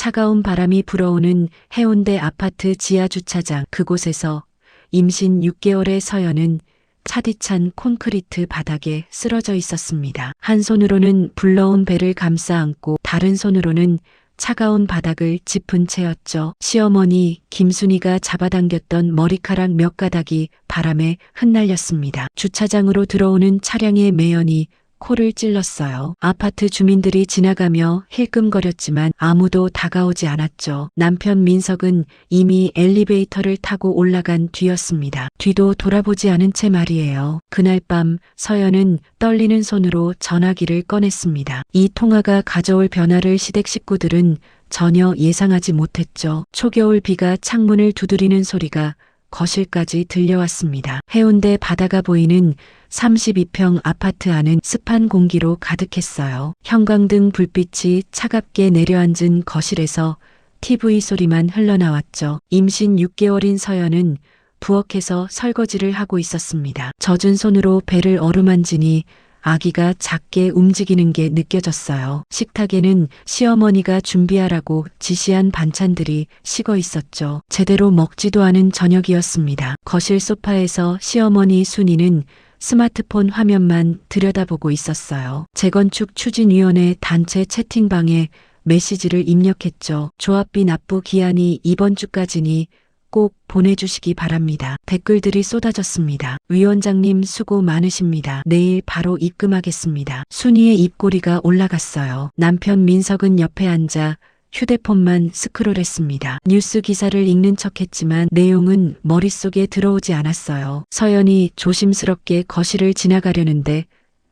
차가운 바람이 불어오는 해운대 아파트 지하 주차장. 그곳에서 임신 6개월의 서연은 차디찬 콘크리트 바닥에 쓰러져 있었습니다. 한 손으로는 불러온 배를 감싸 안고 다른 손으로는 차가운 바닥을 짚은 채였죠. 시어머니 김순이가 잡아당겼던 머리카락 몇 가닥이 바람에 흩날렸습니다. 주차장으로 들어오는 차량의 매연이 코를 찔렀어요. 아파트 주민들이 지나가며 힐끔거렸지만 아무도 다가오지 않았죠. 남편 민석은 이미 엘리베이터를 타고 올라간 뒤였습니다. 뒤도 돌아보지 않은 채 말이에요. 그날 밤 서연은 떨리는 손으로 전화기를 꺼냈습니다. 이 통화가 가져올 변화를 시댁 식구들은 전혀 예상하지 못했죠. 초겨울 비가 창문을 두드리는 소리가 거실까지 들려왔습니다. 해운대 바다가 보이는 32평 아파트 안은 습한 공기로 가득했어요. 형광등 불빛이 차갑게 내려앉은 거실에서 TV 소리만 흘러나왔죠. 임신 6개월인 서연은 부엌에서 설거지를 하고 있었습니다. 젖은 손으로 배를 어루만지니 아기가 작게 움직이는 게 느껴졌어요. 식탁에는 시어머니가 준비하라고 지시한 반찬들이 식어 있었죠. 제대로 먹지도 않은 저녁이었습니다. 거실 소파에서 시어머니 순이는 스마트폰 화면만 들여다보고 있었어요. 재건축 추진위원회 단체 채팅방에 메시지를 입력했죠. 조합비 납부 기한이 이번 주까지니 꼭 보내주시기 바랍니다. 댓글들이 쏟아졌습니다. 위원장님 수고 많으십니다. 내일 바로 입금하겠습니다. 순이의 입꼬리가 올라갔어요. 남편 민석은 옆에 앉아 휴대폰만 스크롤했습니다. 뉴스 기사를 읽는 척했지만 내용은 머릿속에 들어오지 않았어요. 서연이 조심스럽게 거실을 지나가려는데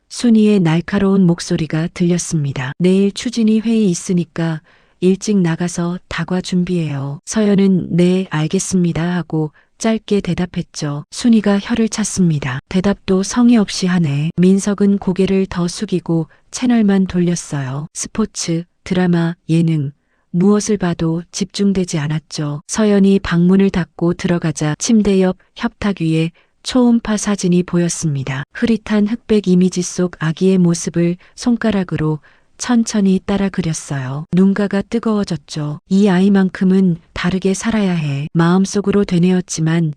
순이의 날카로운 목소리가 들렸습니다. 내일 추진위 회의 있으니까 일찍 나가서 다과 준비해요. 서연은 네 알겠습니다 하고 짧게 대답했죠. 순이가 혀를 찼습니다. 대답도 성의 없이 하네. 민석은 고개를 더 숙이고 채널만 돌렸어요. 스포츠, 드라마, 예능 무엇을 봐도 집중되지 않았죠. 서연이 방문을 닫고 들어가자 침대 옆 협탁 위에 초음파 사진이 보였습니다. 흐릿한 흑백 이미지 속 아기의 모습을 손가락으로 천천히 따라 그렸어요. 눈가가 뜨거워졌죠. 이 아이만큼은 다르게 살아야 해. 마음속으로 되뇌었지만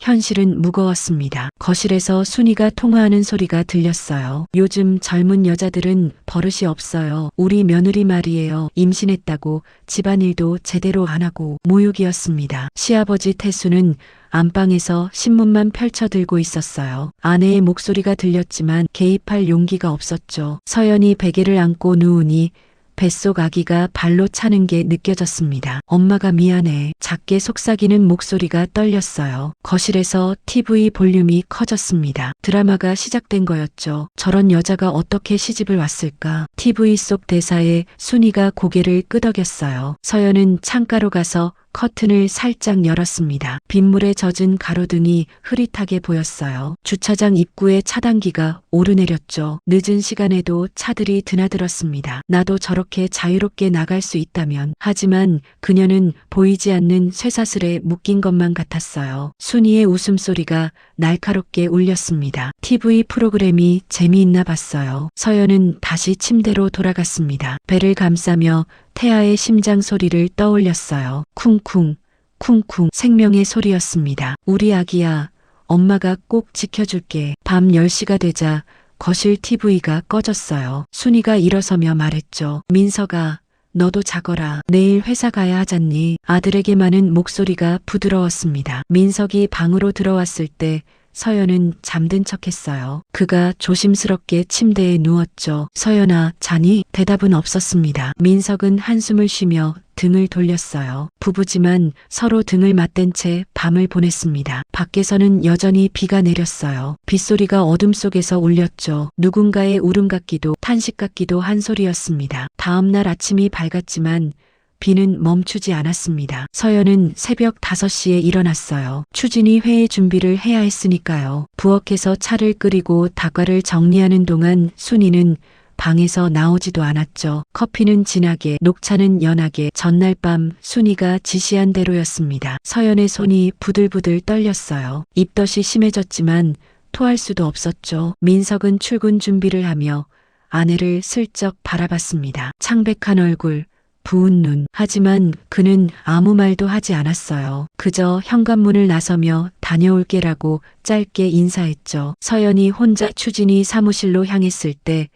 현실은 무거웠습니다. 거실에서 순이가 통화하는 소리가 들렸어요. 요즘 젊은 여자들은 버릇이 없어요. 우리 며느리 말이에요. 임신했다고 집안일도 제대로 안 하고. 모욕이었습니다. 시아버지 태수는 안방에서 신문만 펼쳐들고 있었어요. 아내의 목소리가 들렸지만 개입할 용기가 없었죠. 서연이 베개를 안고 누우니 뱃속 아기가 발로 차는 게 느껴졌습니다. 엄마가 미안해. 작게 속삭이는 목소리가 떨렸어요. 거실에서 TV 볼륨이 커졌습니다. 드라마가 시작된 거였죠. 저런 여자가 어떻게 시집을 왔을까? TV 속 대사에 순이가 고개를 끄덕였어요. 서연은 창가로 가서 커튼을 살짝 열었습니다. 빗물에 젖은 가로등이 흐릿하게 보였어요. 주차장 입구에 차단기가 오르내렸죠. 늦은 시간에도 차들이 드나들었습니다. 나도 저렇게 자유롭게 나갈 수 있다면. 하지만 그녀는 보이지 않는 쇠사슬에 묶인 것만 같았어요. 순이의 웃음소리가 날카롭게 울렸습니다. TV 프로그램이 재미있나 봤어요. 서연은 다시 침대로 돌아갔습니다. 배를 감싸며 태아의 심장 소리를 떠올렸어요. 쿵쿵, 쿵쿵 생명의 소리였습니다. 우리 아기야, 엄마가 꼭 지켜줄게. 밤 10시가 되자 거실 TV가 꺼졌어요. 순이가 일어서며 말했죠. 민석아, 너도 자거라. 내일 회사 가야 하잖니. 아들에게만은 목소리가 부드러웠습니다. 민석이 방으로 들어왔을 때 서연은 잠든 척했어요. 그가 조심스럽게 침대에 누웠죠. 서연아, 자니? 대답은 없었습니다. 민석은 한숨을 쉬며 등을 돌렸어요. 부부지만 서로 등을 맞댄 채 밤을 보냈습니다. 밖에서는 여전히 비가 내렸어요. 빗소리가 어둠 속에서 울렸죠. 누군가의 울음 같기도 탄식 같기도 한 소리였습니다. 다음 날 아침이 밝았지만 비는 멈추지 않았습니다. 서연은 새벽 5시에 일어났어요. 추진위 회의 준비를 해야 했으니까요. 부엌에서 차를 끓이고 다과를 정리하는 동안 순이는 방에서 나오지도 않았죠. 커피는 진하게, 녹차는 연하게. 전날 밤 순이가 지시한 대로였습니다. 서연의 손이 부들부들 떨렸어요. 입덧이 심해졌지만 토할 수도 없었죠. 민석은 출근 준비를 하며 아내를 슬쩍 바라봤습니다. 창백한 얼굴, 부은 눈. 하지만 그는 아무 말도 하지 않았어요. 그저 현관문을 나서며 다녀올게라고 짧게 인사했죠. 서연이 혼자 추진이 사무실로 향했을 때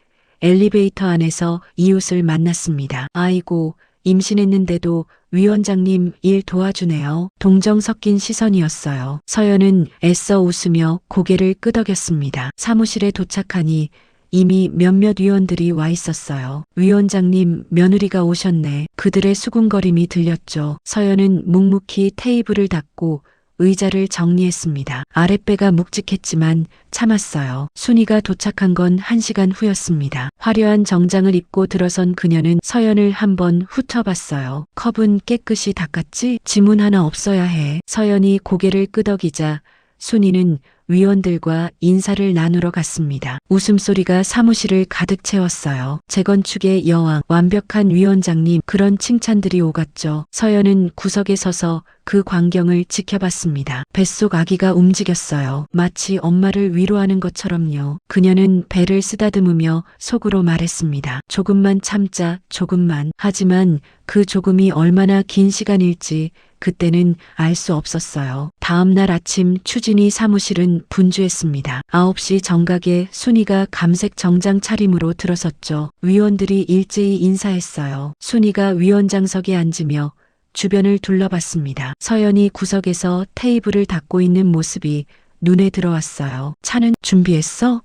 엘리베이터 안에서 이웃을 만났습니다. 아이고, 임신했는데도 위원장님 일 도와주네요. 동정 섞인 시선이었어요. 서연은 애써 웃으며 고개를 끄덕였습니다. 사무실에 도착하니 이미 몇몇 위원들이 와 있었어요. 위원장님, 며느리가 오셨네. 그들의 수군거림이 들렸죠. 서연은 묵묵히 테이블을 닦고 의자를 정리했습니다. 아랫배가 묵직했지만 참았어요. 순이가 도착한 건 1시간 후였습니다. 화려한 정장을 입고 들어선 그녀는 서연을 한번 훑어봤어요. 컵은 깨끗이 닦았지? 지문 하나 없어야 해. 서연이 고개를 끄덕이자 순이는 위원들과 인사를 나누러 갔습니다. 웃음소리가 사무실을 가득 채웠어요. 재건축의 여왕, 완벽한 위원장님, 그런 칭찬들이 오갔죠. 서연은 구석에 서서 그 광경을 지켜봤습니다. 뱃속 아기가 움직였어요. 마치 엄마를 위로하는 것처럼요. 그녀는 배를 쓰다듬으며 속으로 말했습니다. 조금만 참자, 조금만. 하지만 그 조금이 얼마나 긴 시간일지 그때는 알 수 없었어요. 다음 날 아침 추진이 사무실은 분주했습니다. 9시 정각에 순이가 감색 정장 차림으로 들어섰죠. 위원들이 일제히 인사했어요. 순이가 위원장석에 앉으며 주변을 둘러봤습니다. 서연이 구석에서 테이블을 닦고 있는 모습이 눈에 들어왔어요. 차는 준비했어?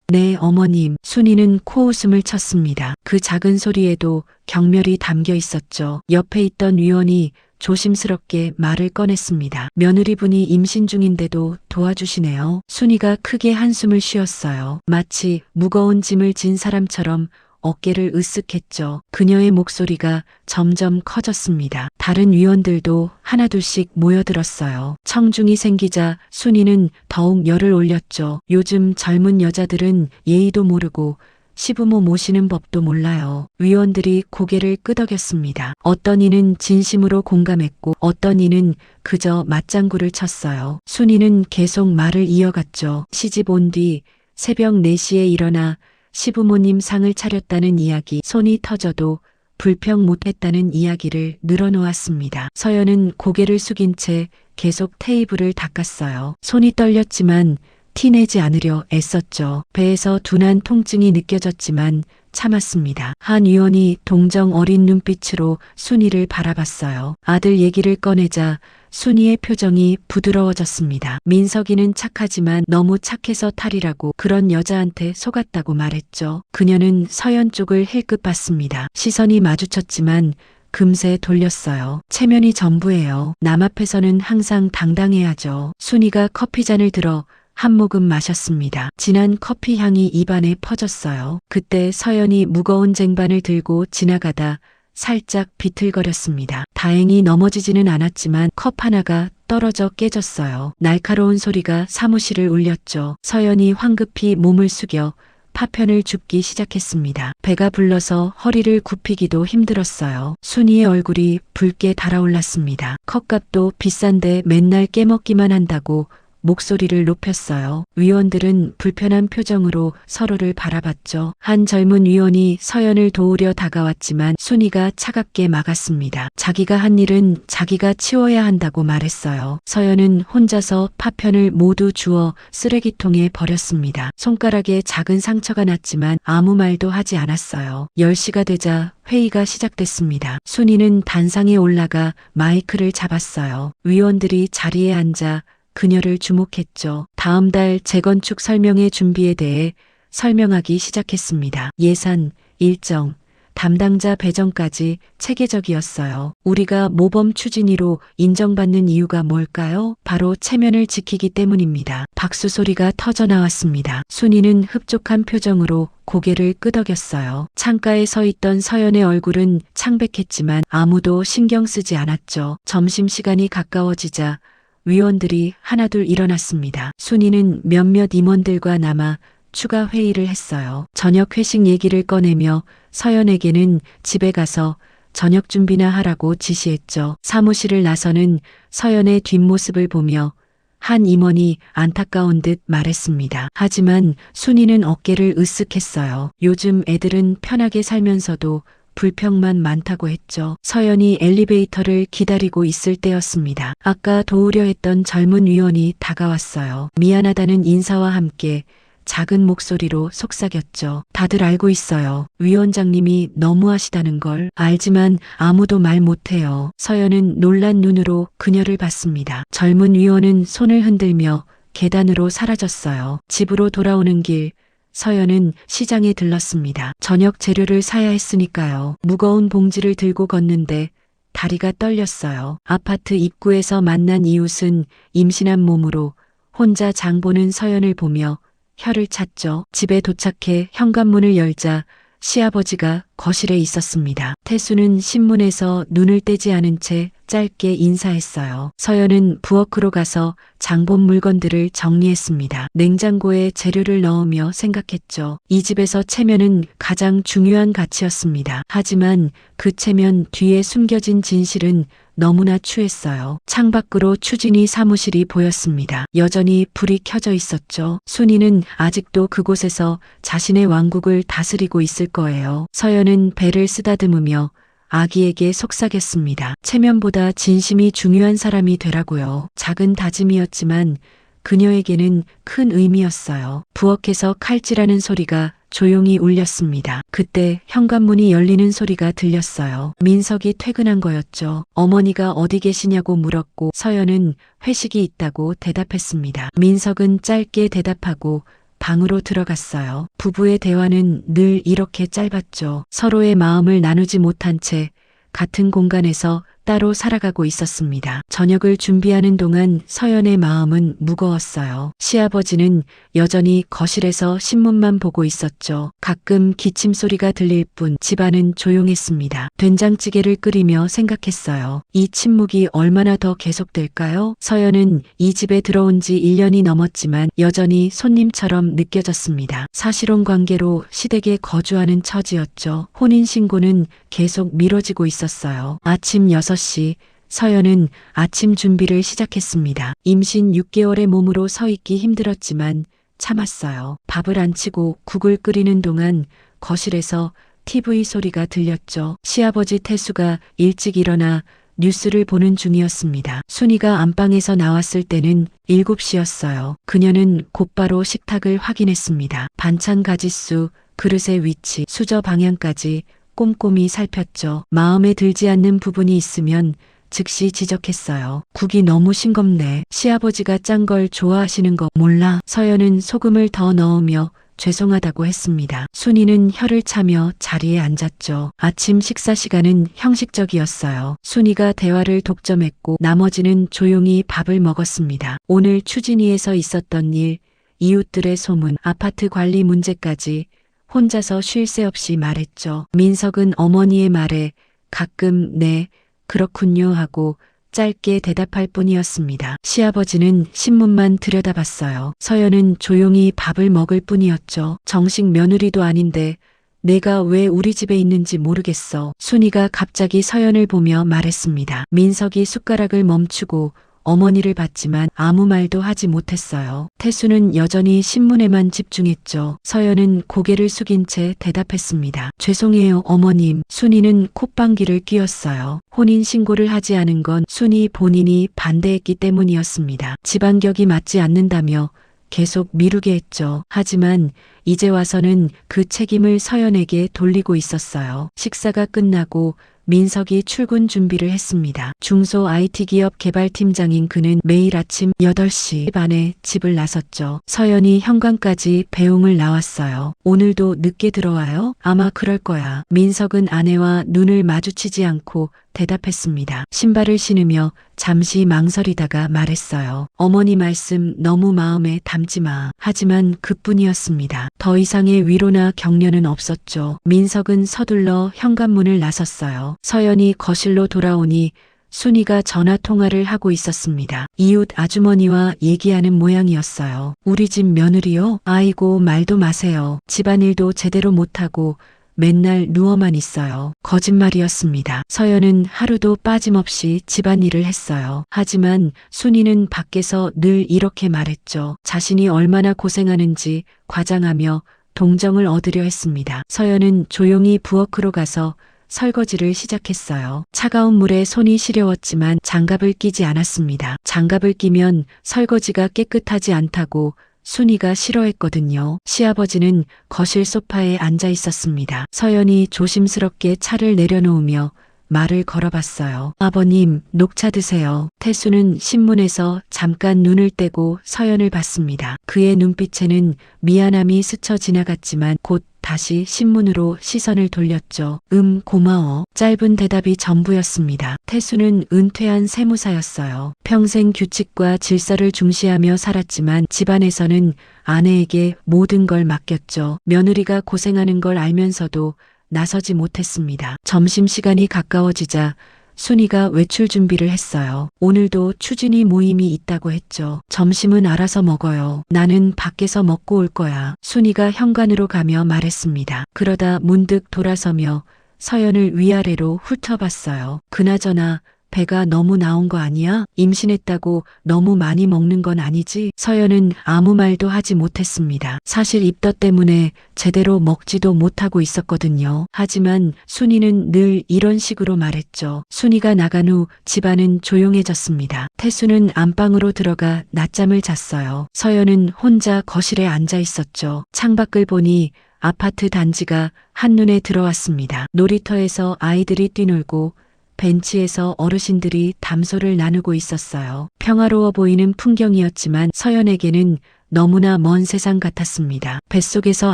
네, 어머님. 순이는 코웃음을 쳤습니다. 그 작은 소리에도 경멸이 담겨 있었죠. 옆에 있던 위원이 조심스럽게 말을 꺼냈습니다. 며느리분이 임신 중인데도 도와주시네요. 순이가 크게 한숨을 쉬었어요. 마치 무거운 짐을 진 사람처럼 어깨를 으쓱했죠. 그녀의 목소리가 점점 커졌습니다. 다른 위원들도 하나둘씩 모여들었어요. 청중이 생기자 순이는 더욱 열을 올렸죠. 요즘 젊은 여자들은 예의도 모르고 시부모 모시는 법도 몰라요. 위원들이 고개를 끄덕였습니다. 어떤 이는 진심으로 공감했고 어떤 이는 그저 맞장구를 쳤어요. 순이는 계속 말을 이어갔죠. 시집 온 뒤 새벽 4시에 일어나 시부모님 상을 차렸다는 이야기, 손이 터져도 불평 못했다는 이야기를 늘어놓았습니다. 서연은 고개를 숙인 채 계속 테이블을 닦았어요. 손이 떨렸지만 티내지 않으려 애썼죠. 배에서 둔한 통증이 느껴졌지만 참았습니다. 한 위원이 동정 어린 눈빛으로 순이를 바라봤어요. 아들 얘기를 꺼내자 순이의 표정이 부드러워졌습니다. 민석이는 착하지만 너무 착해서 탈이라고 그런 여자한테 속았다고 말했죠. 그녀는 서연 쪽을 힐끗 봤습니다. 시선이 마주쳤지만 금세 돌렸어요. 체면이 전부예요. 남 앞에서는 항상 당당해야죠. 순이가 커피잔을 들어 한 모금 마셨습니다. 진한 커피 향이 입안에 퍼졌어요. 그때 서연이 무거운 쟁반을 들고 지나가다 살짝 비틀거렸습니다. 다행히 넘어지지는 않았지만 컵 하나가 떨어져 깨졌어요. 날카로운 소리가 사무실을 울렸죠. 서연이 황급히 몸을 숙여 파편을 줍기 시작했습니다. 배가 불러서 허리를 굽히기도 힘들었어요. 순이의 얼굴이 붉게 달아올랐습니다. 컵값도 비싼데 맨날 깨먹기만 한다고 목소리를 높였어요. 위원들은 불편한 표정으로 서로를 바라봤죠. 한 젊은 위원이 서연을 도우려 다가왔지만 순이가 차갑게 막았습니다. 자기가 한 일은 자기가 치워야 한다고 말했어요. 서연은 혼자서 파편을 모두 주워 쓰레기통에 버렸습니다. 손가락에 작은 상처가 났지만 아무 말도 하지 않았어요. 10시가 되자 회의가 시작됐습니다. 순이는 단상에 올라가 마이크를 잡았어요. 위원들이 자리에 앉아 그녀를 주목했죠. 다음 달 재건축 설명회 준비에 대해 설명하기 시작했습니다. 예산, 일정, 담당자 배정까지 체계적이었어요. 우리가 모범 추진위로 인정받는 이유가 뭘까요? 바로 체면을 지키기 때문입니다. 박수 소리가 터져 나왔습니다. 순이는 흡족한 표정으로 고개를 끄덕였어요. 창가에 서 있던 서연의 얼굴은 창백했지만 아무도 신경 쓰지 않았죠. 점심시간이 가까워지자 위원들이 하나둘 일어났습니다. 순이는 몇몇 임원들과 남아 추가 회의를 했어요. 저녁 회식 얘기를 꺼내며 서연에게는 집에 가서 저녁 준비나 하라고 지시했죠. 사무실을 나서는 서연의 뒷모습을 보며 한 임원이 안타까운 듯 말했습니다. 하지만 순이는 어깨를 으쓱했어요. 요즘 애들은 편하게 살면서도 불평만 많다고 했죠. 서연이 엘리베이터를 기다리고 있을 때였습니다. 아까 도우려 했던 젊은 위원이 다가왔어요. 미안하다는 인사와 함께 작은 목소리로 속삭였죠. 다들 알고 있어요. 위원장님이 너무하시다는 걸 알지만 아무도 말 못해요. 서연은 놀란 눈으로 그녀를 봤습니다. 젊은 위원은 손을 흔들며 계단으로 사라졌어요. 집으로 돌아오는 길, 서연은 시장에 들렀습니다. 저녁 재료를 사야 했으니까요. 무거운 봉지를 들고 걷는데 다리가 떨렸어요. 아파트 입구에서 만난 이웃은 임신한 몸으로 혼자 장 보는 서연을 보며 혀를 찼죠. 집에 도착해 현관문을 열자 시아버지가 거실에 있었습니다. 태수는 신문에서 눈을 떼지 않은 채 짧게 인사했어요. 서연은 부엌으로 가서 장본 물건들을 정리했습니다. 냉장고에 재료를 넣으며 생각했죠. 이 집에서 체면은 가장 중요한 가치였습니다. 하지만 그 체면 뒤에 숨겨진 진실은 너무나 추했어요. 창밖으로 추진이 사무실이 보였습니다. 여전히 불이 켜져 있었죠. 순이는 아직도 그곳에서 자신의 왕국을 다스리고 있을 거예요. 서연은 배를 쓰다듬으며 아기에게 속삭였습니다. 체면보다 진심이 중요한 사람이 되라고요. 작은 다짐이었지만 그녀에게는 큰 의미였어요. 부엌에서 칼질하는 소리가 조용히 울렸습니다. 그때 현관문이 열리는 소리가 들렸어요. 민석이 퇴근한 거였죠. 어머니가 어디 계시냐고 물었고 서연은 회식이 있다고 대답했습니다. 민석은 짧게 대답하고 방으로 들어갔어요. 부부의 대화는 늘 이렇게 짧았죠. 서로의 마음을 나누지 못한 채 같은 공간에서 따로 살아가고 있었습니다. 저녁을 준비하는 동안 서연의 마음은 무거웠어요. 시아버지는 여전히 거실에서 신문만 보고 있었죠. 가끔 기침 소리가 들릴 뿐 집안은 조용했습니다. 된장찌개를 끓이며 생각했어요. 이 침묵이 얼마나 더 계속될까요? 서연은 이 집에 들어온 지 1년이 넘었지만 여전히 손님처럼 느껴졌습니다. 사실혼 관계로 시댁에 거주하는 처지였죠. 혼인신고는 계속 미뤄지고 있었어요. 아침 6시 서연은 아침 준비를 시작했습니다. 임신 6개월의 몸으로 서 있기 힘들었지만 참았어요. 밥을 안 치고 국을 끓이는 동안 거실에서 TV 소리가 들렸죠. 시아버지 태수가 일찍 일어나 뉴스를 보는 중이었습니다. 순이가 안방에서 나왔을 때는 7시였어요. 그녀는 곧바로 식탁을 확인했습니다. 반찬 가짓수, 그릇의 위치, 수저 방향까지 꼼꼼히 살폈죠. 마음에 들지 않는 부분이 있으면 즉시 지적했어요. 국이 너무 싱겁네. 시아버지가 짠 걸 좋아하시는 거 몰라? 서연은 소금을 더 넣으며 죄송하다고 했습니다. 순이는 혀를 차며 자리에 앉았죠. 아침 식사 시간은 형식적이었어요. 순이가 대화를 독점했고 나머지는 조용히 밥을 먹었습니다. 오늘 추진위에서 있었던 일, 이웃들의 소문, 아파트 관리 문제까지 혼자서 쉴 새 없이 말했죠. 민석은 어머니의 말에 가끔 네, 그렇군요 하고 짧게 대답할 뿐이었습니다. 시아버지는 신문만 들여다봤어요. 서연은 조용히 밥을 먹을 뿐이었죠. 정식 며느리도 아닌데 내가 왜 우리 집에 있는지 모르겠어. 순이가 갑자기 서연을 보며 말했습니다. 민석이 숟가락을 멈추고 어머니를 봤지만 아무 말도 하지 못했어요. 태수는 여전히 신문에만 집중했죠. 서연은 고개를 숙인 채 대답했습니다. 죄송해요, 어머님. 순이는 콧방귀를 뀌었어요. 혼인신고를 하지 않은 건 순이 본인이 반대했기 때문이었습니다. 집안격이 맞지 않는다며 계속 미루게 했죠. 하지만 이제 와서는 그 책임을 서연에게 돌리고 있었어요. 식사가 끝나고 민석이 출근 준비를 했습니다. 중소 IT 기업 개발팀장인 그는 매일 아침 8시 반에 집을 나섰죠. 서연이 현관까지 배웅을 나왔어요. 오늘도 늦게 들어와요? 아마 그럴 거야. 민석은 아내와 눈을 마주치지 않고 대답했습니다. 신발을 신으며 잠시 망설이다가 말했어요. 어머니 말씀 너무 마음에 담지 마. 하지만 그뿐이었습니다. 더 이상의 위로나 격려는 없었죠. 민석은 서둘러 현관문을 나섰어요. 서연이 거실로 돌아오니 순이가 전화 통화를 하고 있었습니다. 이웃 아주머니와 얘기하는 모양이었어요. 우리 집 며느리요? 아이고 말도 마세요. 집안일도 제대로 못하고 맨날 누워만 있어요. 거짓말이었습니다. 서연은 하루도 빠짐없이 집안일을 했어요. 하지만 순이는 밖에서 늘 이렇게 말했죠. 자신이 얼마나 고생하는지 과장하며 동정을 얻으려 했습니다. 서연은 조용히 부엌으로 가서 설거지를 시작했어요. 차가운 물에 손이 시려웠지만 장갑을 끼지 않았습니다. 장갑을 끼면 설거지가 깨끗하지 않다고 순이가 싫어했거든요. 시아버지는 거실 소파에 앉아 있었습니다. 서연이 조심스럽게 차를 내려놓으며 말을 걸어봤어요. 아버님, 녹차 드세요. 태수는 신문에서 잠깐 눈을 떼고 서연을 봤습니다. 그의 눈빛에는 미안함이 스쳐 지나갔지만 곧 다시 신문으로 시선을 돌렸죠. 고마워. 짧은 대답이 전부였습니다. 태수는 은퇴한 세무사였어요. 평생 규칙과 질서를 중시하며 살았지만 집안에서는 아내에게 모든 걸 맡겼죠. 며느리가 고생하는 걸 알면서도 나서지 못했습니다. 점심시간이 가까워지자 순이가 외출 준비를 했어요. 오늘도 추진이 모임이 있다고 했죠. 점심은 알아서 먹어요. 나는 밖에서 먹고 올 거야. 순이가 현관으로 가며 말했습니다. 그러다 문득 돌아서며 서연을 위아래로 훑어봤어요. 그나저나 배가 너무 나온 거 아니야? 임신했다고 너무 많이 먹는 건 아니지? 서연은 아무 말도 하지 못했습니다. 사실 입덧 때문에 제대로 먹지도 못하고 있었거든요. 하지만 순이는 늘 이런 식으로 말했죠. 순이가 나간 후 집안은 조용해졌습니다. 태수는 안방으로 들어가 낮잠을 잤어요. 서연은 혼자 거실에 앉아 있었죠. 창밖을 보니 아파트 단지가 한눈에 들어왔습니다. 놀이터에서 아이들이 뛰놀고 벤치에서 어르신들이 담소를 나누고 있었어요. 평화로워 보이는 풍경이었지만 서연에게는 너무나 먼 세상 같았습니다. 뱃속에서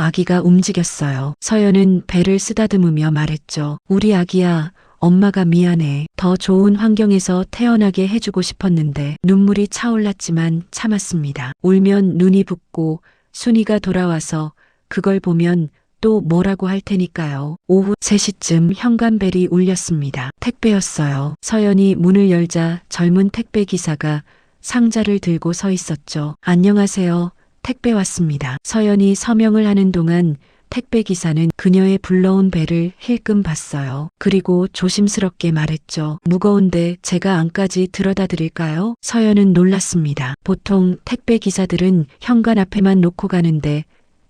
아기가 움직였어요. 서연은 배를 쓰다듬으며 말했죠. 우리 아기야, 엄마가 미안해. 더 좋은 환경에서 태어나게 해주고 싶었는데. 눈물이 차올랐지만 참았습니다. 울면 눈이 붓고 순이가 돌아와서 그걸 보면 또 뭐라고 할 테니까요. 오후 3시쯤 현관벨이 울렸습니다. 택배였어요. 서연이 문을 열자 젊은 택배 기사가 상자를 들고 서 있었죠. 안녕하세요. 택배 왔습니다. 서연이 서명을 하는 동안 택배 기사는 그녀의 불러온 배를 힐끔 봤어요. 그리고 조심스럽게 말했죠. 무거운데 제가 안까지 들여다 드릴까요? 서연은 놀랐습니다. 보통 택배 기사들은 현관 앞에만 놓고 가는데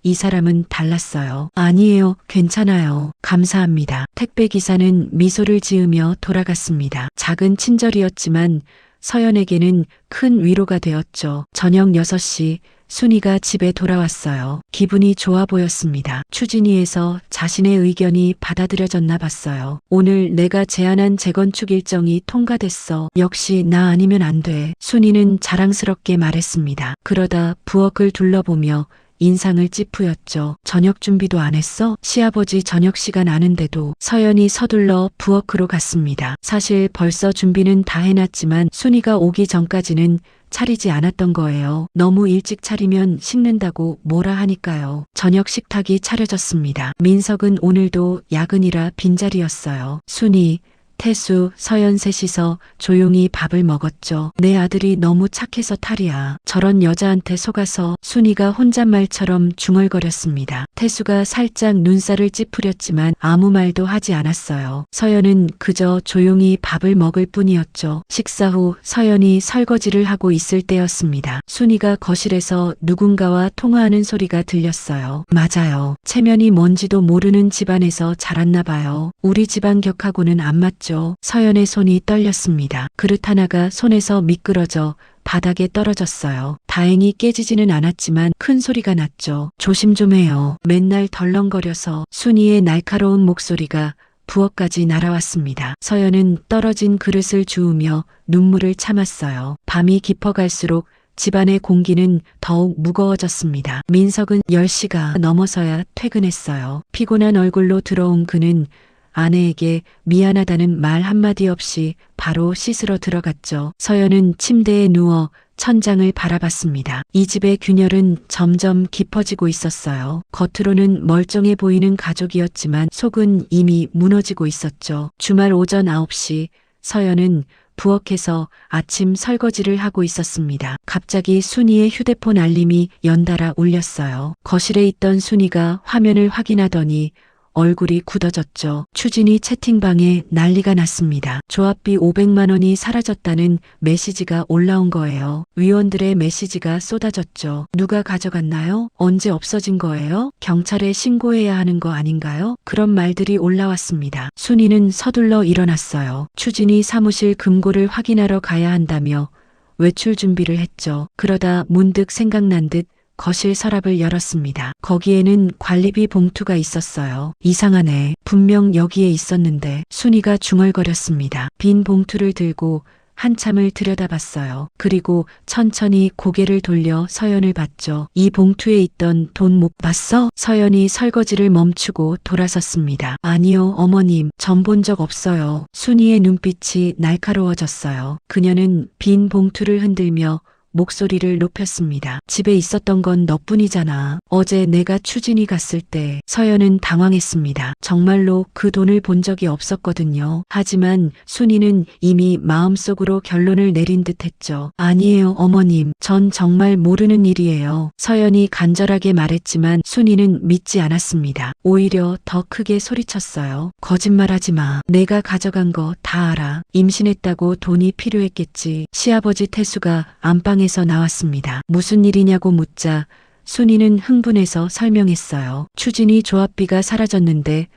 이 사람은 달랐어요. 아니에요. 괜찮아요. 감사합니다. 택배 기사는 미소를 지으며 돌아갔습니다. 작은 친절이었지만 서연에게는 큰 위로가 되었죠. 저녁 6시 순이가 집에 돌아왔어요. 기분이 좋아 보였습니다. 추진위에서 자신의 의견이 받아들여졌나 봤어요. 오늘 내가 제안한 재건축 일정이 통과됐어. 역시 나 아니면 안 돼. 순이는 자랑스럽게 말했습니다. 그러다 부엌을 둘러보며 인상을 찌푸렸죠. 저녁 준비도 안 했어? 시아버지 저녁 시간 아는데도. 서연이 서둘러 부엌으로 갔습니다. 사실 벌써 준비는 다 해놨지만 순이가 오기 전까지는 차리지 않았던 거예요. 너무 일찍 차리면 식는다고 뭐라 하니까요. 저녁 식탁이 차려졌습니다. 민석은 오늘도 야근이라 빈자리였어요. 순이, 태수, 서연 셋이서 조용히 밥을 먹었죠. 내 아들이 너무 착해서 탈이야. 저런 여자한테 속아서. 순이가 혼잣말처럼 중얼거렸습니다. 태수가 살짝 눈살을 찌푸렸지만 아무 말도 하지 않았어요. 서연은 그저 조용히 밥을 먹을 뿐이었죠. 식사 후 서연이 설거지를 하고 있을 때였습니다. 순이가 거실에서 누군가와 통화하는 소리가 들렸어요. 맞아요. 체면이 뭔지도 모르는 집안에서 자랐나 봐요. 우리 집안 격하고는 안 맞죠. 서연의 손이 떨렸습니다. 그릇 하나가 손에서 미끄러져 바닥에 떨어졌어요. 다행히 깨지지는 않았지만 큰 소리가 났죠. 조심 좀 해요. 맨날 덜렁거려서. 순이의 날카로운 목소리가 부엌까지 날아왔습니다. 서연은 떨어진 그릇을 주우며 눈물을 참았어요. 밤이 깊어갈수록 집안의 공기는 더욱 무거워졌습니다. 민석은 10시가 넘어서야 퇴근했어요. 피곤한 얼굴로 들어온 그는 아내에게 미안하다는 말 한마디 없이 바로 씻으러 들어갔죠. 서연은 침대에 누워 천장을 바라봤습니다. 이 집의 균열은 점점 깊어지고 있었어요. 겉으로는 멀쩡해 보이는 가족이었지만 속은 이미 무너지고 있었죠. 주말 오전 9시 서연은 부엌에서 아침 설거지를 하고 있었습니다. 갑자기 순이의 휴대폰 알림이 연달아 울렸어요. 거실에 있던 순이가 화면을 확인하더니 얼굴이 굳어졌죠. 추진이 채팅방에 난리가 났습니다. 조합비 500만 원이 사라졌다는 메시지가 올라온 거예요. 위원들의 메시지가 쏟아졌죠. 누가 가져갔나요? 언제 없어진 거예요? 경찰에 신고해야 하는 거 아닌가요? 그런 말들이 올라왔습니다. 순이는 서둘러 일어났어요. 추진이 사무실 금고를 확인하러 가야 한다며 외출 준비를 했죠. 그러다 문득 생각난 듯 거실 서랍을 열었습니다. 거기에는 관리비 봉투가 있었어요. 이상하네. 분명 여기에 있었는데. 순이가 중얼거렸습니다. 빈 봉투를 들고 한참을 들여다봤어요. 그리고 천천히 고개를 돌려 서연을 봤죠. 이 봉투에 있던 돈 못 봤어? 서연이 설거지를 멈추고 돌아섰습니다. 아니요, 어머님. 전 본 적 없어요. 순이의 눈빛이 날카로워졌어요. 그녀는 빈 봉투를 흔들며 목소리를 높였습니다. 집에 있었던 건 너뿐이잖아. 어제 내가 추진이 갔을 때. 서연은 당황했습니다. 정말로 그 돈을 본 적이 없었거든요. 하지만 순이는 이미 마음속으로 결론을 내린 듯 했죠. 아니에요, 어머님. 전 정말 모르는 일이에요. 서연이 간절하게 말했지만 순이는 믿지 않았습니다. 오히려 더 크게 소리쳤어요. 거짓말하지 마. 내가 가져간 거 다 알아. 임신했다고 돈이 필요했겠지. 시아버지 태수가 안방에서 나왔습니다. 무슨 일이냐고 묻자 순이는 흥분해서 설명했어요. 추진이 조합비가 사라졌는데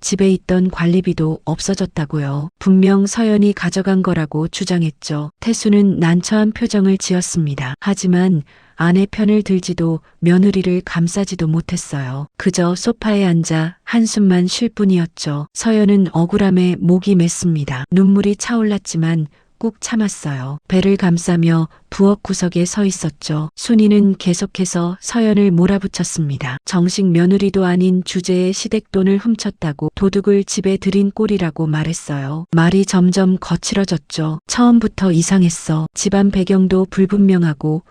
집에 있던 관리비도 없어졌다고요. 분명 서연이 가져간 거라고 주장했죠. 태수는 난처한 표정을 지었습니다. 하지만 아내 편을 들지도 며느리를 감싸지도 못했어요. 그저 소파에 앉아 한숨만 쉴 뿐이었죠. 서연은 억울함에 목이 맸습니다. 눈물이 차올랐지만 꾹 참았어요. 배를 감싸며 부엌 구석에 서 있었죠. 순이는 계속해서 서연을 몰아붙였습니다. 정식 며느리도 아닌 주제에 시댁돈을 훔쳤다고 도둑을 집에 들인 꼴이라고 말했어요. 말이 점점 거칠어졌죠. 처음부터 이상했어. 집안 배경도 불분명하고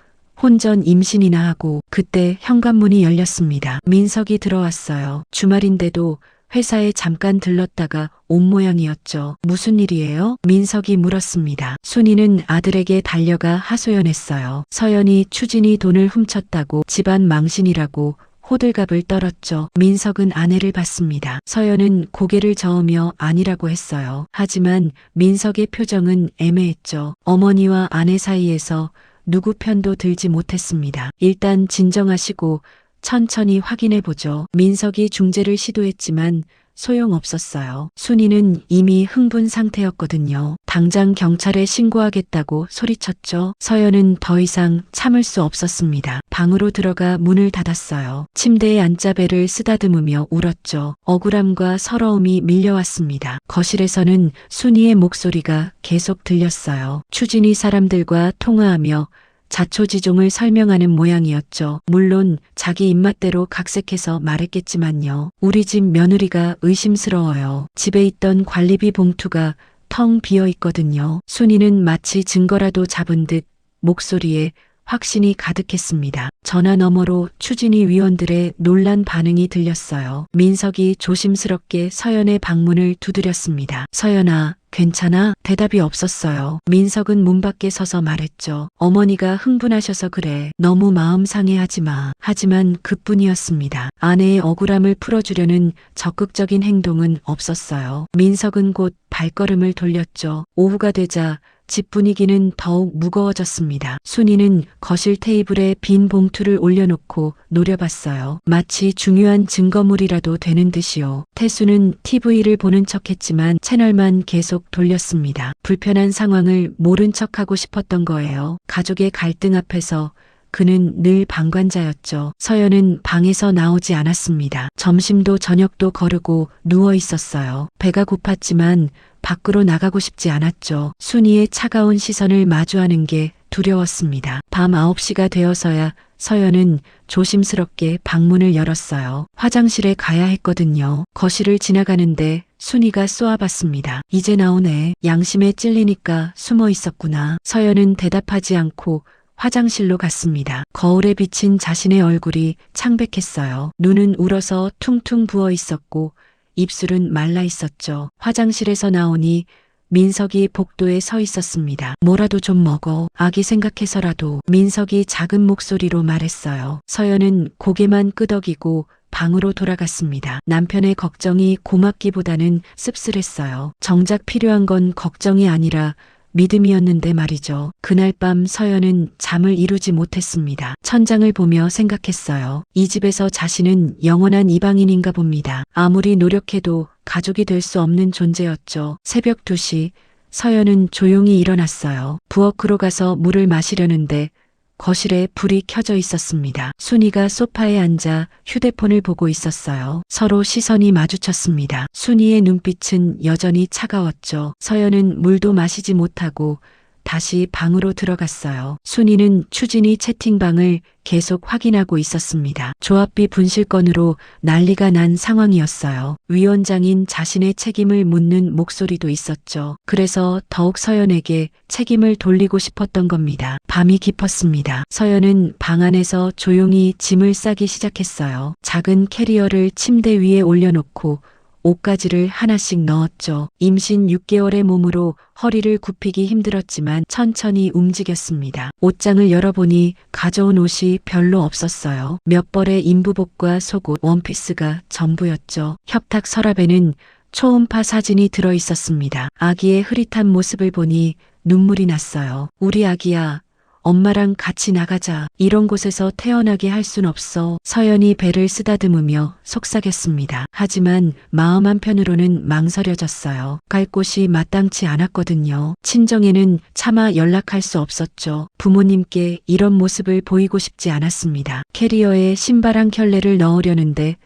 혼전 임신이나 하고. 그때 현관문이 열렸습니다. 민석이 들어왔어요. 주말인데도 회사에 잠깐 들렀다가 온 모양이었죠. 무슨 일이에요? 민석이 물었습니다. 순이는 아들에게 달려가 하소연했어요. 서연이 추진이 돈을 훔쳤다고, 집안 망신이라고 호들갑을 떨었죠. 민석은 아내를 봤습니다. 서연은 고개를 저으며 아니라고 했어요. 하지만 민석의 표정은 애매했죠. 어머니와 아내 사이에서 누구 편도 들지 못했습니다. 일단 진정하시고 천천히 확인해보죠. 민석이 중재를 시도했지만 소용없었어요. 순이는 이미 흥분 상태였거든요. 당장 경찰에 신고하겠다고 소리쳤죠. 서연은 더 이상 참을 수 없었습니다. 방으로 들어가 문을 닫았어요. 침대에 앉아 배를 쓰다듬으며 울었죠. 억울함과 서러움이 밀려왔습니다. 거실에서는 순이의 목소리가 계속 들렸어요. 추진이 사람들과 통화하며 자초지종을 설명하는 모양이었죠. 물론 자기 입맛대로 각색해서 말했겠지만요. 우리 집 며느리가 의심스러워요. 집에 있던 관리비 봉투가 텅 비어 있거든요. 순이는 마치 증거라도 잡은 듯 목소리에 확신이 가득했습니다. 전화 너머로 추진이 위원들의 놀란 반응이 들렸어요. 민석이 조심스럽게 서연의 방문을 두드렸습니다. 서연아, 괜찮아? 대답이 없었어요. 민석은 문 밖에 서서 말했죠. 어머니가 흥분하셔서 그래. 너무 마음 상해하지 마. 하지만 그뿐이었습니다. 아내의 억울함을 풀어주려는 적극적인 행동은 없었어요. 민석은 곧 발걸음을 돌렸죠. 오후가 되자 집 분위기는 더욱 무거워졌습니다. 순이는 거실 테이블에 빈 봉투를 올려놓고 노려봤어요. 마치 중요한 증거물이라도 되는 듯이요. 태수는 TV를 보는 척했지만 채널만 계속 돌렸습니다. 불편한 상황을 모른 척하고 싶었던 거예요. 가족의 갈등 앞에서 그는 늘 방관자였죠. 서연은 방에서 나오지 않았습니다. 점심도 저녁도 거르고 누워 있었어요. 배가 고팠지만 밖으로 나가고 싶지 않았죠. 순이의 차가운 시선을 마주하는 게 두려웠습니다. 밤 9시가 되어서야 서연은 조심스럽게 방문을 열었어요. 화장실에 가야 했거든요. 거실을 지나가는데 순이가 쏘아봤습니다. 이제 나오네. 양심에 찔리니까 숨어 있었구나. 서연은 대답하지 않고 화장실로 갔습니다. 거울에 비친 자신의 얼굴이 창백했어요. 눈은 울어서 퉁퉁 부어 있었고 입술은 말라 있었죠. 화장실에서 나오니 민석이 복도에 서 있었습니다. 뭐라도 좀 먹어. 아기 생각해서라도. 민석이 작은 목소리로 말했어요. 서연은 고개만 끄덕이고 방으로 돌아갔습니다. 남편의 걱정이 고맙기보다는 씁쓸했어요. 정작 필요한 건 걱정이 아니라 믿음이었는데 말이죠. 그날 밤 서연은 잠을 이루지 못했습니다. 천장을 보며 생각했어요. 이 집에서 자신은 영원한 이방인인가 봅니다. 아무리 노력해도 가족이 될 수 없는 존재였죠. 새벽 2시 서연은 조용히 일어났어요. 부엌으로 가서 물을 마시려는데 거실에 불이 켜져 있었습니다. 순이가 소파에 앉아 휴대폰을 보고 있었어요. 서로 시선이 마주쳤습니다. 순이의 눈빛은 여전히 차가웠죠. 서연은 물도 마시지 못하고 다시 방으로 들어갔어요. 순이는 추진이 채팅방을 계속 확인하고 있었습니다. 조합비 분실건으로 난리가 난 상황이었어요. 위원장인 자신의 책임을 묻는 목소리도 있었죠. 그래서 더욱 서연에게 책임을 돌리고 싶었던 겁니다. 밤이 깊었습니다. 서연은 방 안에서 조용히 짐을 싸기 시작했어요. 작은 캐리어를 침대 위에 올려놓고 옷가지를 하나씩 넣었죠. 임신 6개월의 몸으로 허리를 굽히기 힘들었지만 천천히 움직였습니다. 옷장을 열어보니 가져온 옷이 별로 없었어요. 몇 벌의 인부복과 속옷, 원피스가 전부였죠. 협탁 서랍에는 초음파 사진이 들어 있었습니다. 아기의 흐릿한 모습을 보니 눈물이 났어요. 우리 아기야. 엄마랑 같이 나가자. 이런 곳에서 태어나게 할 순 없어. 서연이 배를 쓰다듬으며 속삭였습니다. 하지만 마음 한편으로는 망설여졌어요. 갈 곳이 마땅치 않았거든요. 친정에는 차마 연락할 수 없었죠. 부모님께 이런 모습을 보이고 싶지 않았습니다. 캐리어에 신발 한 켤레를 넣으려는데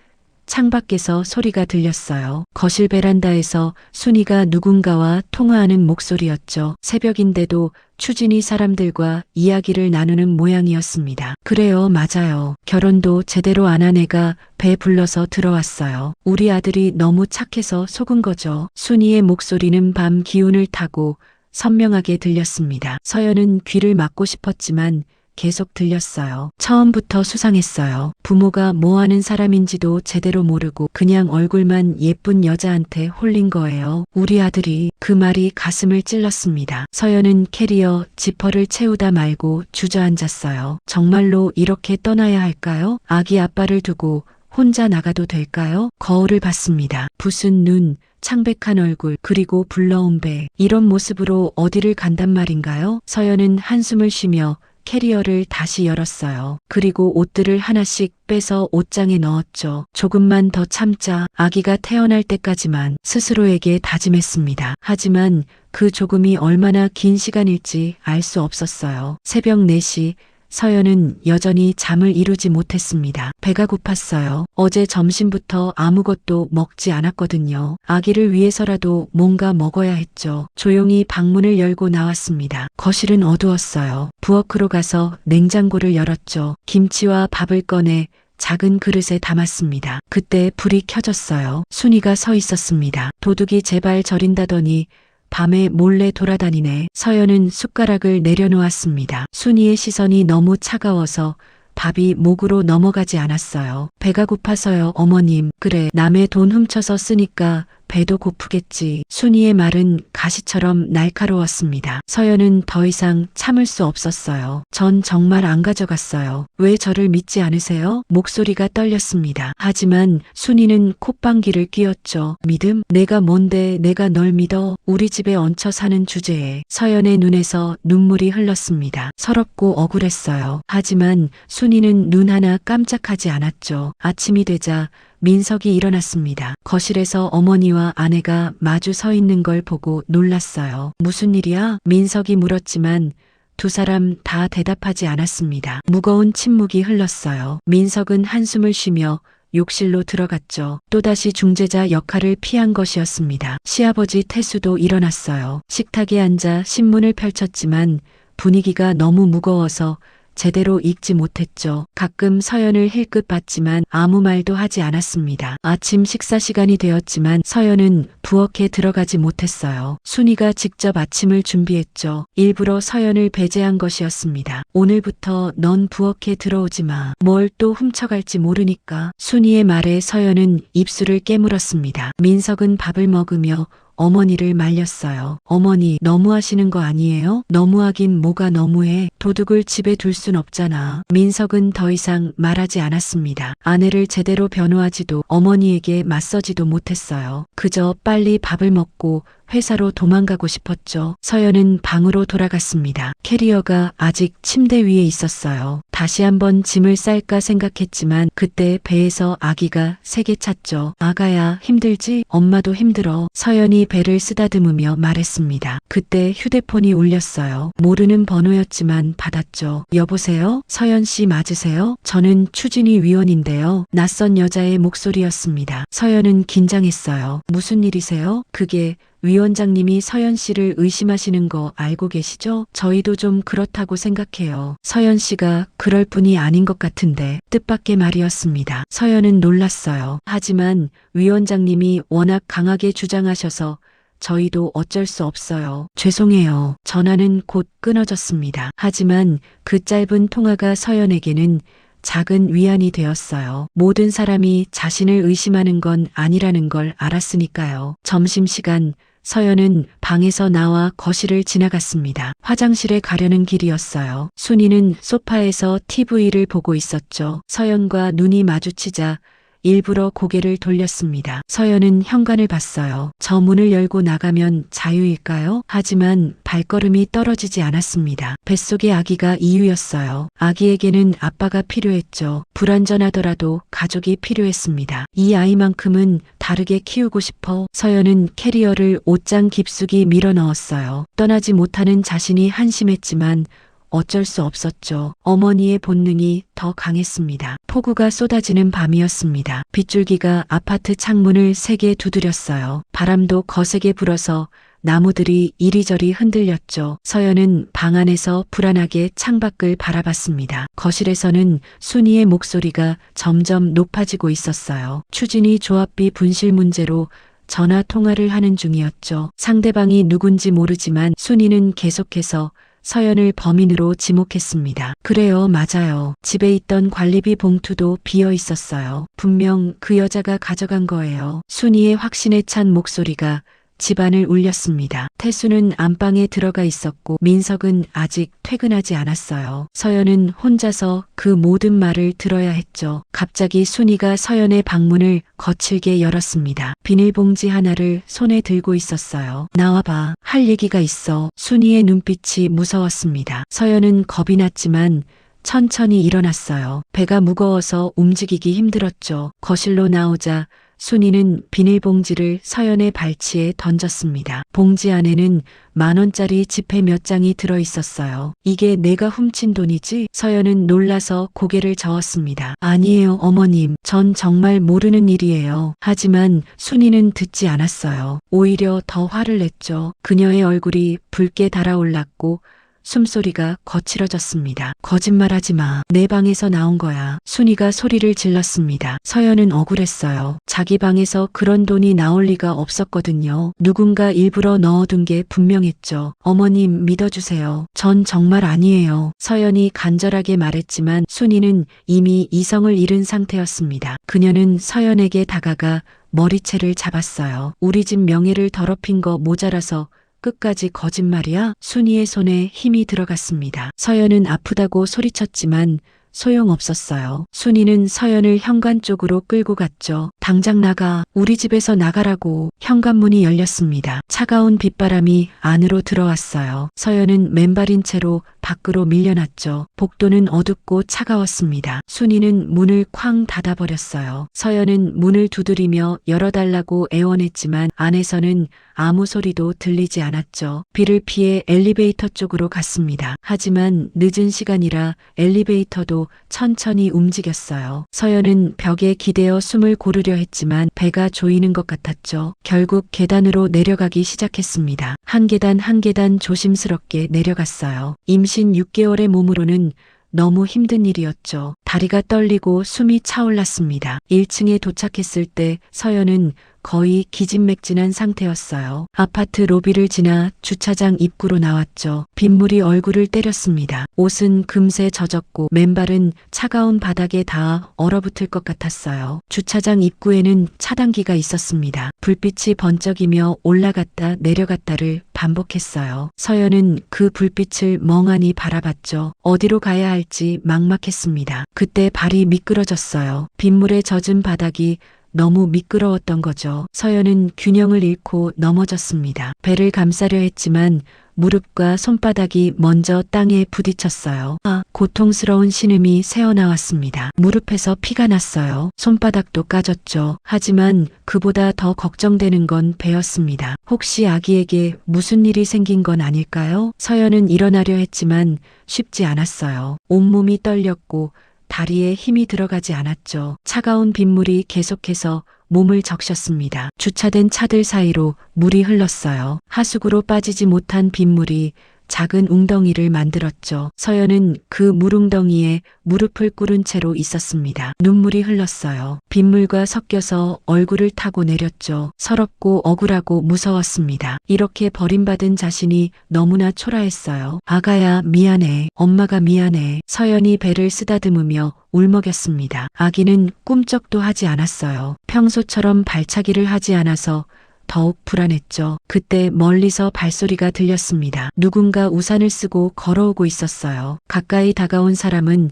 창밖에서 소리가 들렸어요. 거실 베란다에서 순이가 누군가와 통화하는 목소리였죠. 새벽인데도 추진이 사람들과 이야기를 나누는 모양이었습니다. 그래요, 맞아요. 결혼도 제대로 안 한 애가 배 불러서 들어왔어요. 우리 아들이 너무 착해서 속은 거죠. 순이의 목소리는 밤 기운을 타고 선명하게 들렸습니다. 서연은 귀를 막고 싶었지만 계속 들렸어요. 처음부터 수상했어요. 부모가 뭐 하는 사람인지도 제대로 모르고 그냥 얼굴만 예쁜 여자한테 홀린 거예요. 우리 아들이. 그 말이 가슴을 찔렀습니다. 서연은 캐리어 지퍼를 채우다 말고 주저앉았어요. 정말로 이렇게 떠나야 할까요? 아기 아빠를 두고 혼자 나가도 될까요? 거울을 봤습니다. 부순 눈, 창백한 얼굴, 그리고 불러온 배. 이런 모습으로 어디를 간단 말인가요? 서연은 한숨을 쉬며 캐리어를 다시 열었어요. 그리고 옷들을 하나씩 빼서 옷장에 넣었죠. 조금만 더 참자. 아기가 태어날 때까지만 스스로에게 다짐했습니다. 하지만 그 조금이 얼마나 긴 시간일지 알 수 없었어요. 새벽 4시 서연은 여전히 잠을 이루지 못했습니다. 배가 고팠어요. 어제 점심부터 아무것도 먹지 않았거든요. 아기를 위해서라도 뭔가 먹어야 했죠. 조용히 방문을 열고 나왔습니다. 거실은 어두웠어요. 부엌으로 가서 냉장고를 열었죠. 김치와 밥을 꺼내 작은 그릇에 담았습니다. 그때 불이 켜졌어요. 순이가 서 있었습니다. 도둑이 제발 저린다더니 밤에 몰래 돌아다니네. 서연은 숟가락을 내려놓았습니다. 순이의 시선이 너무 차가워서 밥이 목으로 넘어가지 않았어요. 배가 고파서요, 어머님. 그래, 남의 돈 훔쳐서 쓰니까 배도 고프겠지. 순이의 말은 가시처럼 날카로웠습니다. 서연은 더 이상 참을 수 없었어요. 전 정말 안 가져갔어요. 왜 저를 믿지 않으세요? 목소리가 떨렸습니다. 하지만 순이는 콧방귀를 뀌었죠. 믿음? 내가 뭔데 내가 널 믿어? 우리 집에 얹혀 사는 주제에. 서연의 눈에서 눈물이 흘렀습니다. 서럽고 억울했어요. 하지만 순이는 눈 하나 깜짝하지 않았죠. 아침이 되자 민석이 일어났습니다. 거실에서 어머니와 아내가 마주 서 있는 걸 보고 놀랐어요. 무슨 일이야? 민석이 물었지만 두 사람 다 대답하지 않았습니다. 무거운 침묵이 흘렀어요. 민석은 한숨을 쉬며 욕실로 들어갔죠. 또다시 중재자 역할을 피한 것이었습니다. 시아버지 태수도 일어났어요. 식탁에 앉아 신문을 펼쳤지만 분위기가 너무 무거워서 제대로 읽지 못했죠. 가끔 서연을 힐끗 봤지만 아무 말도 하지 않았습니다. 아침 식사 시간이 되었지만 서연은 부엌에 들어가지 못했어요. 순이가 직접 아침을 준비했죠. 일부러 서연을 배제한 것이었습니다. 오늘부터 넌 부엌에 들어오지 마. 뭘 또 훔쳐갈지 모르니까. 순이의 말에 서연은 입술을 깨물었습니다. 민석은 밥을 먹으며 어머니를 말렸어요. 어머니, 너무하시는 거 아니에요? 너무하긴 뭐가 너무해. 도둑을 집에 둘 순 없잖아. 민석은 더 이상 말하지 않았습니다. 아내를 제대로 변호하지도 어머니에게 맞서지도 못했어요. 그저 빨리 밥을 먹고 회사로 도망가고 싶었죠. 서연은 방으로 돌아갔습니다. 캐리어가 아직 침대 위에 있었어요. 다시 한번 짐을 쌀까 생각했지만 그때 배에서 아기가 세게 찼죠. 아가야, 힘들지? 엄마도 힘들어. 서연이 배를 쓰다듬으며 말했습니다. 그때 휴대폰이 울렸어요. 모르는 번호였지만 받았죠. 여보세요? 서연 씨 맞으세요? 저는 추진위 위원인데요. 낯선 여자의 목소리였습니다. 서연은 긴장했어요. 무슨 일이세요? 그게 위원장님이 서연 씨를 의심하시는 거 알고 계시죠? 저희도 좀 그렇다고 생각해요. 서연 씨가 그럴 뿐이 아닌 것 같은데 뜻밖의 말이었습니다. 서연은 놀랐어요. 하지만 위원장님이 워낙 강하게 주장하셔서 저희도 어쩔 수 없어요. 죄송해요. 전화는 곧 끊어졌습니다. 하지만 그 짧은 통화가 서연에게는 작은 위안이 되었어요. 모든 사람이 자신을 의심하는 건 아니라는 걸 알았으니까요. 점심시간 서연은 방에서 나와 거실을 지나갔습니다. 화장실에 가려는 길이었어요. 순이는 소파에서 TV를 보고 있었죠. 서연과 눈이 마주치자 일부러 고개를 돌렸습니다. 서연은 현관을 봤어요. 저 문을 열고 나가면 자유일까요? 하지만 발걸음이 떨어지지 않았습니다. 뱃속의 아기가 이유였어요. 아기에게는 아빠가 필요했죠. 불완전하더라도 가족이 필요했습니다. 이 아이만큼은 다르게 키우고 싶어. 서연은 캐리어를 옷장 깊숙이 밀어 넣었어요. 떠나지 못하는 자신이 한심했지만 어쩔 수 없었죠. 어머니의 본능이 더 강했습니다. 폭우가 쏟아지는 밤이었습니다. 빗줄기가 아파트 창문을 세게 두드렸어요. 바람도 거세게 불어서 나무들이 이리저리 흔들렸죠. 서연은 방 안에서 불안하게 창밖을 바라봤습니다. 거실에서는 순이의 목소리가 점점 높아지고 있었어요. 추진이 조합비 분실 문제로 전화 통화를 하는 중이었죠. 상대방이 누군지 모르지만 순이는 계속해서 서연을 범인으로 지목했습니다. 그래요, 맞아요. 집에 있던 관리비 봉투도 비어 있었어요. 분명 그 여자가 가져간 거예요. 순이의 확신에 찬 목소리가 집안을 울렸습니다. 태수는 안방에 들어가 있었고 민석은 아직 퇴근하지 않았어요. 서연은 혼자서 그 모든 말을 들어야 했죠. 갑자기 순이가 서연의 방문을 거칠게 열었습니다. 비닐봉지 하나를 손에 들고 있었어요. 나와봐. 할 얘기가 있어. 순이의 눈빛이 무서웠습니다. 서연은 겁이 났지만 천천히 일어났어요. 배가 무거워서 움직이기 힘들었죠. 거실로 나오자 순이는 비닐봉지를 서연의 발치에 던졌습니다. 봉지 안에는 10,000원짜리 지폐 몇 장이 들어 있었어요. 이게 내가 훔친 돈이지? 서연은 놀라서 고개를 저었습니다. 아니에요, 어머님. 전 정말 모르는 일이에요. 하지만 순이는 듣지 않았어요. 오히려 더 화를 냈죠. 그녀의 얼굴이 붉게 달아올랐고 숨소리가 거칠어졌습니다. 거짓말하지 마. 내 방에서 나온 거야. 순이가 소리를 질렀습니다. 서연은 억울했어요. 자기 방에서 그런 돈이 나올 리가 없었거든요. 누군가 일부러 넣어둔 게 분명했죠. 어머님 믿어주세요. 전 정말 아니에요. 서연이 간절하게 말했지만 순이는 이미 이성을 잃은 상태였습니다. 그녀는 서연에게 다가가 머리채를 잡았어요. 우리 집 명예를 더럽힌 거 모자라서 끝까지 거짓말이야? 순이의 손에 힘이 들어갔습니다. 서연은 아프다고 소리쳤지만 소용없었어요. 순이는 서연을 현관 쪽으로 끌고 갔죠. 당장 나가. 우리 집에서 나가라고. 현관문이 열렸습니다. 차가운 빗바람이 안으로 들어왔어요. 서연은 맨발인 채로 밖으로 밀려났죠. 복도는 어둡고 차가웠습니다. 순이는 문을 쾅 닫아버렸어요. 서연은 문을 두드리며 열어달라고 애원했지만 안에서는 아무 소리도 들리지 않았죠. 비를 피해 엘리베이터 쪽으로 갔습니다. 하지만 늦은 시간이라 엘리베이터도 천천히 움직였어요. 서연은 벽에 기대어 숨을 고르려 했지만 배가 조이는 것 같았죠. 결국 계단으로 내려가기 시작했습니다. 한 계단 한 계단 조심스럽게 내려갔어요. 임신 6개월의 몸으로는 너무 힘든 일이었죠. 다리가 떨리고 숨이 차올랐습니다. 1층에 도착했을 때 서연은 거의 기진맥진한 상태였어요. 아파트 로비를 지나 주차장 입구로 나왔죠. 빗물이 얼굴을 때렸습니다. 옷은 금세 젖었고 맨발은 차가운 바닥에 닿아 얼어붙을 것 같았어요. 주차장 입구에는 차단기가 있었습니다. 불빛이 번쩍이며 올라갔다 내려갔다를 반복했어요. 서연은 그 불빛을 멍하니 바라봤죠. 어디로 가야 할지 막막했습니다. 그때 발이 미끄러졌어요. 빗물에 젖은 바닥이 너무 미끄러웠던 거죠. 서연은 균형을 잃고 넘어졌습니다. 배를 감싸려 했지만 무릎과 손바닥이 먼저 땅에 부딪혔어요. 고통스러운 신음이 새어나왔습니다. 무릎에서 피가 났어요. 손바닥도 까졌죠. 하지만 그보다 더 걱정되는 건 배였습니다. 혹시 아기에게 무슨 일이 생긴 건 아닐까요? 서연은 일어나려 했지만 쉽지 않았어요. 온몸이 떨렸고 다리에 힘이 들어가지 않았죠. 차가운 빗물이 계속해서 몸을 적셨습니다. 주차된 차들 사이로 물이 흘렀어요. 하수구로 빠지지 못한 빗물이 작은 웅덩이를 만들었죠. 서연은 그 물웅덩이에 무릎을 꿇은 채로 있었습니다. 눈물이 흘렀어요. 빗물과 섞여서 얼굴을 타고 내렸죠. 서럽고 억울하고 무서웠습니다. 이렇게 버림받은 자신이 너무나 초라했어요. 아가야 미안해. 엄마가 미안해. 서연이 배를 쓰다듬으며 울먹였습니다. 아기는 꿈쩍도 하지 않았어요. 평소처럼 발차기를 하지 않아서 더욱 불안했죠. 그때 멀리서 발소리가 들렸습니다. 누군가 우산을 쓰고 걸어오고 있었어요. 가까이 다가온 사람은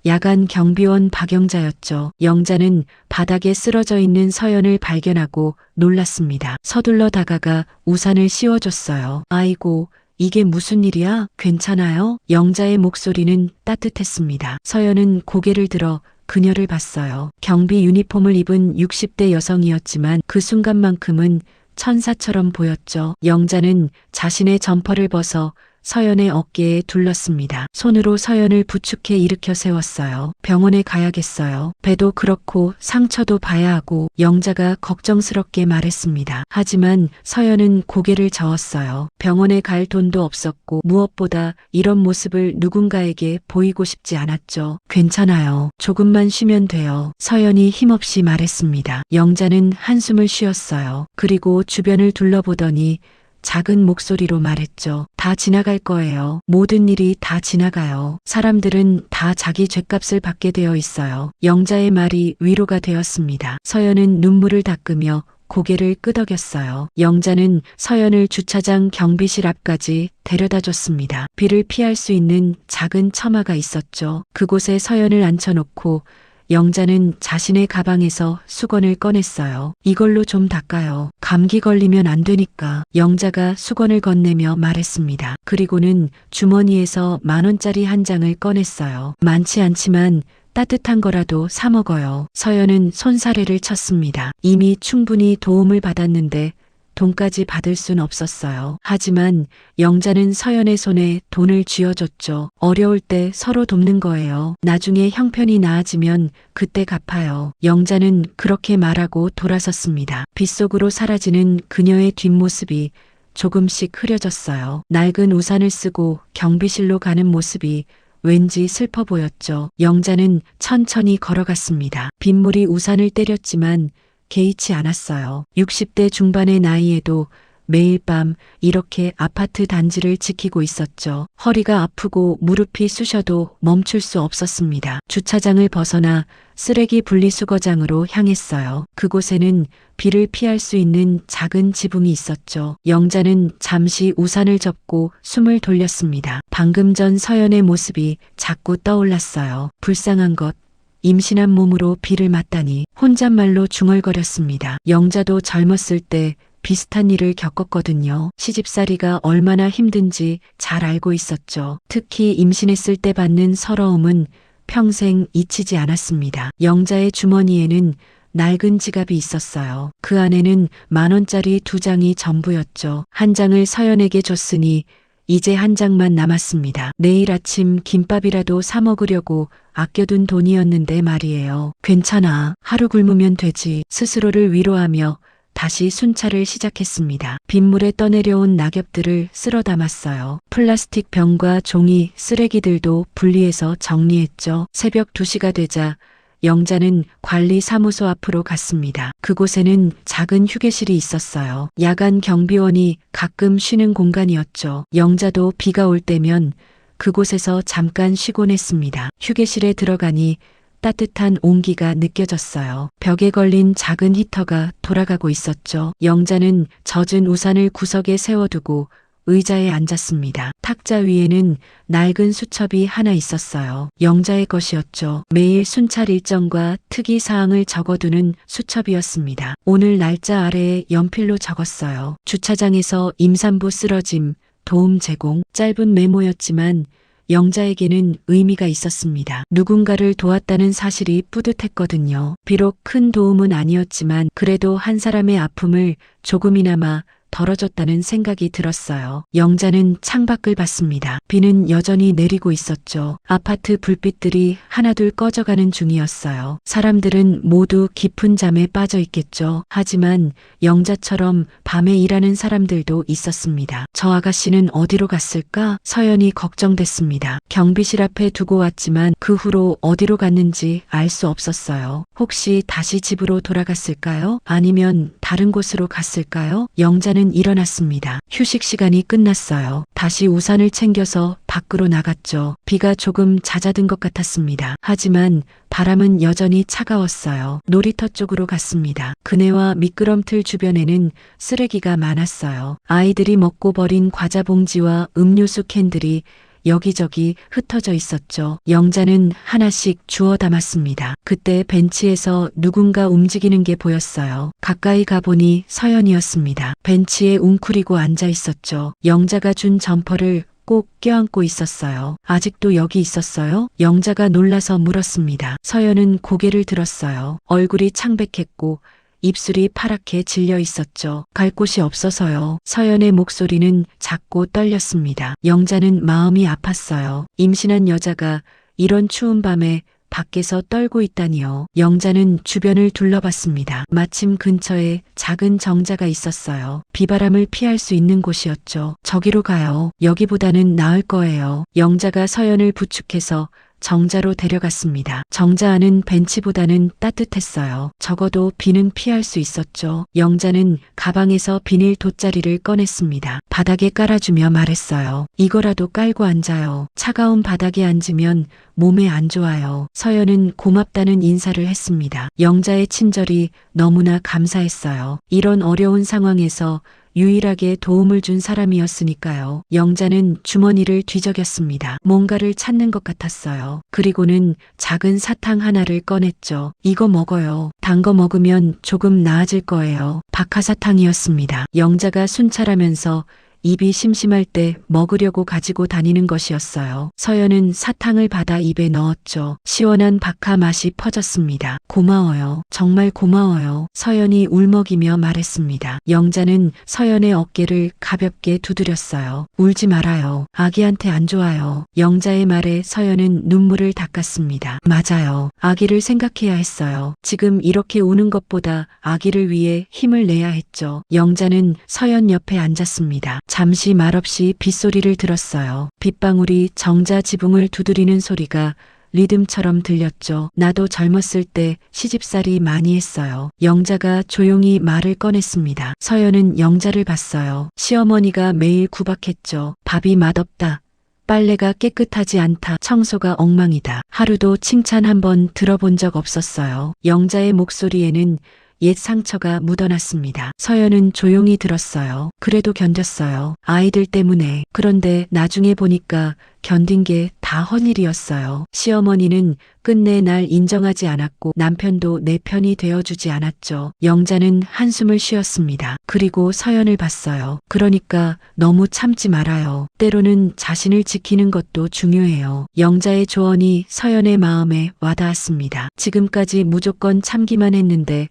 야간 경비원 박영자였죠. 영자는 바닥에 쓰러져 있는 서연을 발견하고 놀랐습니다. 서둘러 다가가 우산을 씌워줬어요. 아이고, 이게 무슨 일이야? 괜찮아요? 영자의 목소리는 따뜻했습니다. 서연은 고개를 들어 그녀를 봤어요. 경비 유니폼을 입은 60대 여성이었지만 그 순간만큼은 천사처럼 보였죠. 영자는 자신의 점퍼를 벗어 서연의 어깨에 둘렀습니다. 손으로 서연을 부축해 일으켜 세웠어요. 병원에 가야겠어요. 배도 그렇고 상처도 봐야 하고. 영자가 걱정스럽게 말했습니다. 하지만 서연은 고개를 저었어요. 병원에 갈 돈도 없었고 무엇보다 이런 모습을 누군가에게 보이고 싶지 않았죠. 괜찮아요. 조금만 쉬면 돼요. 서연이 힘없이 말했습니다. 영자는 한숨을 쉬었어요. 그리고 주변을 둘러보더니 작은 목소리로 말했죠. 다 지나갈 거예요. 모든 일이 다 지나가요. 사람들은 다 자기 죗값을 받게 되어 있어요. 영자의 말이 위로가 되었습니다. 서연은 눈물을 닦으며 고개를 끄덕였어요. 영자는 서연을 주차장 경비실 앞까지 데려다 줬습니다. 비를 피할 수 있는 작은 처마가 있었죠. 그곳에 서연을 앉혀놓고 영자는 자신의 가방에서 수건을 꺼냈어요. 이걸로 좀 닦아요. 감기 걸리면 안 되니까. 영자가 수건을 건네며 말했습니다. 그리고는 주머니에서 10,000원짜리 한 장을 꺼냈어요. 많지 않지만 따뜻한 거라도 사 먹어요. 서연은 손사래를 쳤습니다. 이미 충분히 도움을 받았는데 돈까지 받을 순 없었어요. 하지만 영자는 서연의 손에 돈을 쥐어줬죠. 어려울 때 서로 돕는 거예요. 나중에 형편이 나아지면 그때 갚아요. 영자는 그렇게 말하고 돌아섰습니다. 빗속으로 사라지는 그녀의 뒷모습이 조금씩 흐려졌어요. 낡은 우산을 쓰고 경비실로 가는 모습이 왠지 슬퍼 보였죠. 영자는 천천히 걸어갔습니다. 빗물이 우산을 때렸지만 개의치 않았어요. 60대 중반의 나이에도 매일 밤 이렇게 아파트 단지를 지키고 있었죠. 허리가 아프고 무릎이 쑤셔도 멈출 수 없었습니다. 주차장을 벗어나 쓰레기 분리수거장으로 향했어요. 그곳에는 비를 피할 수 있는 작은 지붕이 있었죠. 영자는 잠시 우산을 접고 숨을 돌렸습니다. 방금 전 서연의 모습이 자꾸 떠올랐어요. 불쌍한 것. 임신한 몸으로 비를 맞다니. 혼잣말로 중얼거렸습니다. 영자도 젊었을 때 비슷한 일을 겪었거든요. 시집살이가 얼마나 힘든지 잘 알고 있었죠. 특히 임신했을 때 받는 서러움은 평생 잊히지 않았습니다. 영자의 주머니에는 낡은 지갑이 있었어요. 그 안에는 10,000원짜리 2장이 전부였죠. 한 장을 서연에게 줬으니 이제 한 장만 남았습니다. 내일 아침 김밥이라도 사 먹으려고 아껴둔 돈이었는데 말이에요. 괜찮아. 하루 굶으면 되지. 스스로를 위로하며 다시 순찰을 시작했습니다. 빗물에 떠내려온 낙엽들을 쓸어 담았어요. 플라스틱 병과 종이, 쓰레기들도 분리해서 정리했죠. 새벽 2시가 되자 영자는 관리사무소 앞으로 갔습니다. 그곳에는 작은 휴게실이 있었어요. 야간 경비원이 가끔 쉬는 공간이었죠. 영자도 비가 올 때면 그곳에서 잠깐 쉬곤 했습니다. 휴게실에 들어가니 따뜻한 온기가 느껴졌어요. 벽에 걸린 작은 히터가 돌아가고 있었죠. 영자는 젖은 우산을 구석에 세워두고 의자에 앉았습니다. 탁자 위에는 낡은 수첩이 하나 있었어요. 영자의 것이었죠. 매일 순찰 일정과 특이 사항을 적어두는 수첩이었습니다. 오늘 날짜 아래에 연필로 적었어요. 주차장에서 임산부 쓰러짐, 도움 제공. 짧은 메모였지만 영자에게는 의미가 있었습니다. 누군가를 도왔다는 사실이 뿌듯했거든요. 비록 큰 도움은 아니었지만 그래도 한 사람의 아픔을 조금이나마 덜어줬다는 생각이 들었어요. 영자는 창밖을 봤습니다. 비는 여전히 내리고 있었죠. 아파트 불빛들이 하나둘 꺼져가는 중이었어요. 사람들은 모두 깊은 잠에 빠져 있겠죠. 하지만 영자처럼 밤에 일하는 사람들도 있었습니다. 저 아가씨는 어디로 갔을까? 서연이 걱정됐습니다. 경비실 앞에 두고 왔지만 그 후로 어디로 갔는지 알 수 없었어요. 혹시 다시 집으로 돌아갔을까요? 아니면 다른 곳으로 갔을까요? 영자는 일어났습니다. 휴식 시간이 끝났어요. 다시 우산을 챙겨서 밖으로 나갔죠. 비가 조금 잦아든 것 같았습니다. 하지만 바람은 여전히 차가웠어요. 놀이터 쪽으로 갔습니다. 그네와 미끄럼틀 주변에는 쓰레기가 많았어요. 아이들이 먹고 버린 과자 봉지와 음료수 캔들이 여기저기 흩어져 있었죠. 영자는 하나씩 주워 담았습니다. 그때 벤치에서 누군가 움직이는 게 보였어요. 가까이 가보니 서연이었습니다. 벤치에 웅크리고 앉아 있었죠. 영자가 준 점퍼를 꼭 껴안고 있었어요. 아직도 여기 있었어요? 영자가 놀라서 물었습니다. 서연은 고개를 들었어요. 얼굴이 창백했고 입술이 파랗게 질려 있었죠. 갈 곳이 없어서요. 서연의 목소리는 작고 떨렸습니다. 영자는 마음이 아팠어요. 임신한 여자가 이런 추운 밤에 밖에서 떨고 있다니요. 영자는 주변을 둘러봤습니다. 마침 근처에 작은 정자가 있었어요. 비바람을 피할 수 있는 곳이었죠. 저기로 가요. 여기보다는 나을 거예요. 영자가 서연을 부축해서 정자로 데려갔습니다. 정자 안은 벤치보다는 따뜻했어요. 적어도 비는 피할 수 있었죠. 영자는 가방에서 비닐 돗자리를 꺼냈습니다. 바닥에 깔아주며 말했어요. 이거라도 깔고 앉아요. 차가운 바닥에 앉으면 몸에 안 좋아요. 서연은 고맙다는 인사를 했습니다. 영자의 친절이 너무나 감사했어요. 이런 어려운 상황에서 유일하게 도움을 준 사람이었으니까요. 영자는 주머니를 뒤적였습니다. 뭔가를 찾는 것 같았어요. 그리고는 작은 사탕 하나를 꺼냈죠. 이거 먹어요. 단 거 먹으면 조금 나아질 거예요. 박하사탕이었습니다. 영자가 순찰하면서 입이 심심할 때 먹으려고 가지고 다니는 것이었어요. 서연은 사탕을 받아 입에 넣었죠. 시원한 박하 맛이 퍼졌습니다. 고마워요. 정말 고마워요. 서연이 울먹이며 말했습니다. 영자는 서연의 어깨를 가볍게 두드렸어요. 울지 말아요. 아기한테 안 좋아요. 영자의 말에 서연은 눈물을 닦았습니다. 맞아요. 아기를 생각해야 했어요. 지금 이렇게 우는 것보다 아기를 위해 힘을 내야 했죠. 영자는 서연 옆에 앉았습니다. 잠시 말없이 빗소리를 들었어요. 빗방울이 정자 지붕을 두드리는 소리가 리듬처럼 들렸죠. 나도 젊었을 때 시집살이 많이 했어요. 영자가 조용히 말을 꺼냈습니다. 서연은 영자를 봤어요. 시어머니가 매일 구박했죠. 밥이 맛없다. 빨래가 깨끗하지 않다. 청소가 엉망이다. 하루도 칭찬 한번 들어본 적 없었어요. 영자의 목소리에는 옛 상처가 묻어났습니다. 서연은 조용히 들었어요. 그래도 견뎠어요. 아이들 때문에. 그런데 나중에 보니까 견딘 게 다 헛일이었어요. 시어머니는 끝내 날 인정하지 않았고 남편도 내 편이 되어주지 않았죠. 영자는 한숨을 쉬었습니다. 그리고 서연을 봤어요. 그러니까 너무 참지 말아요. 때로는 자신을 지키는 것도 중요해요. 영자의 조언이 서연의 마음에 와닿았습니다. 지금까지 무조건 참기만 했는데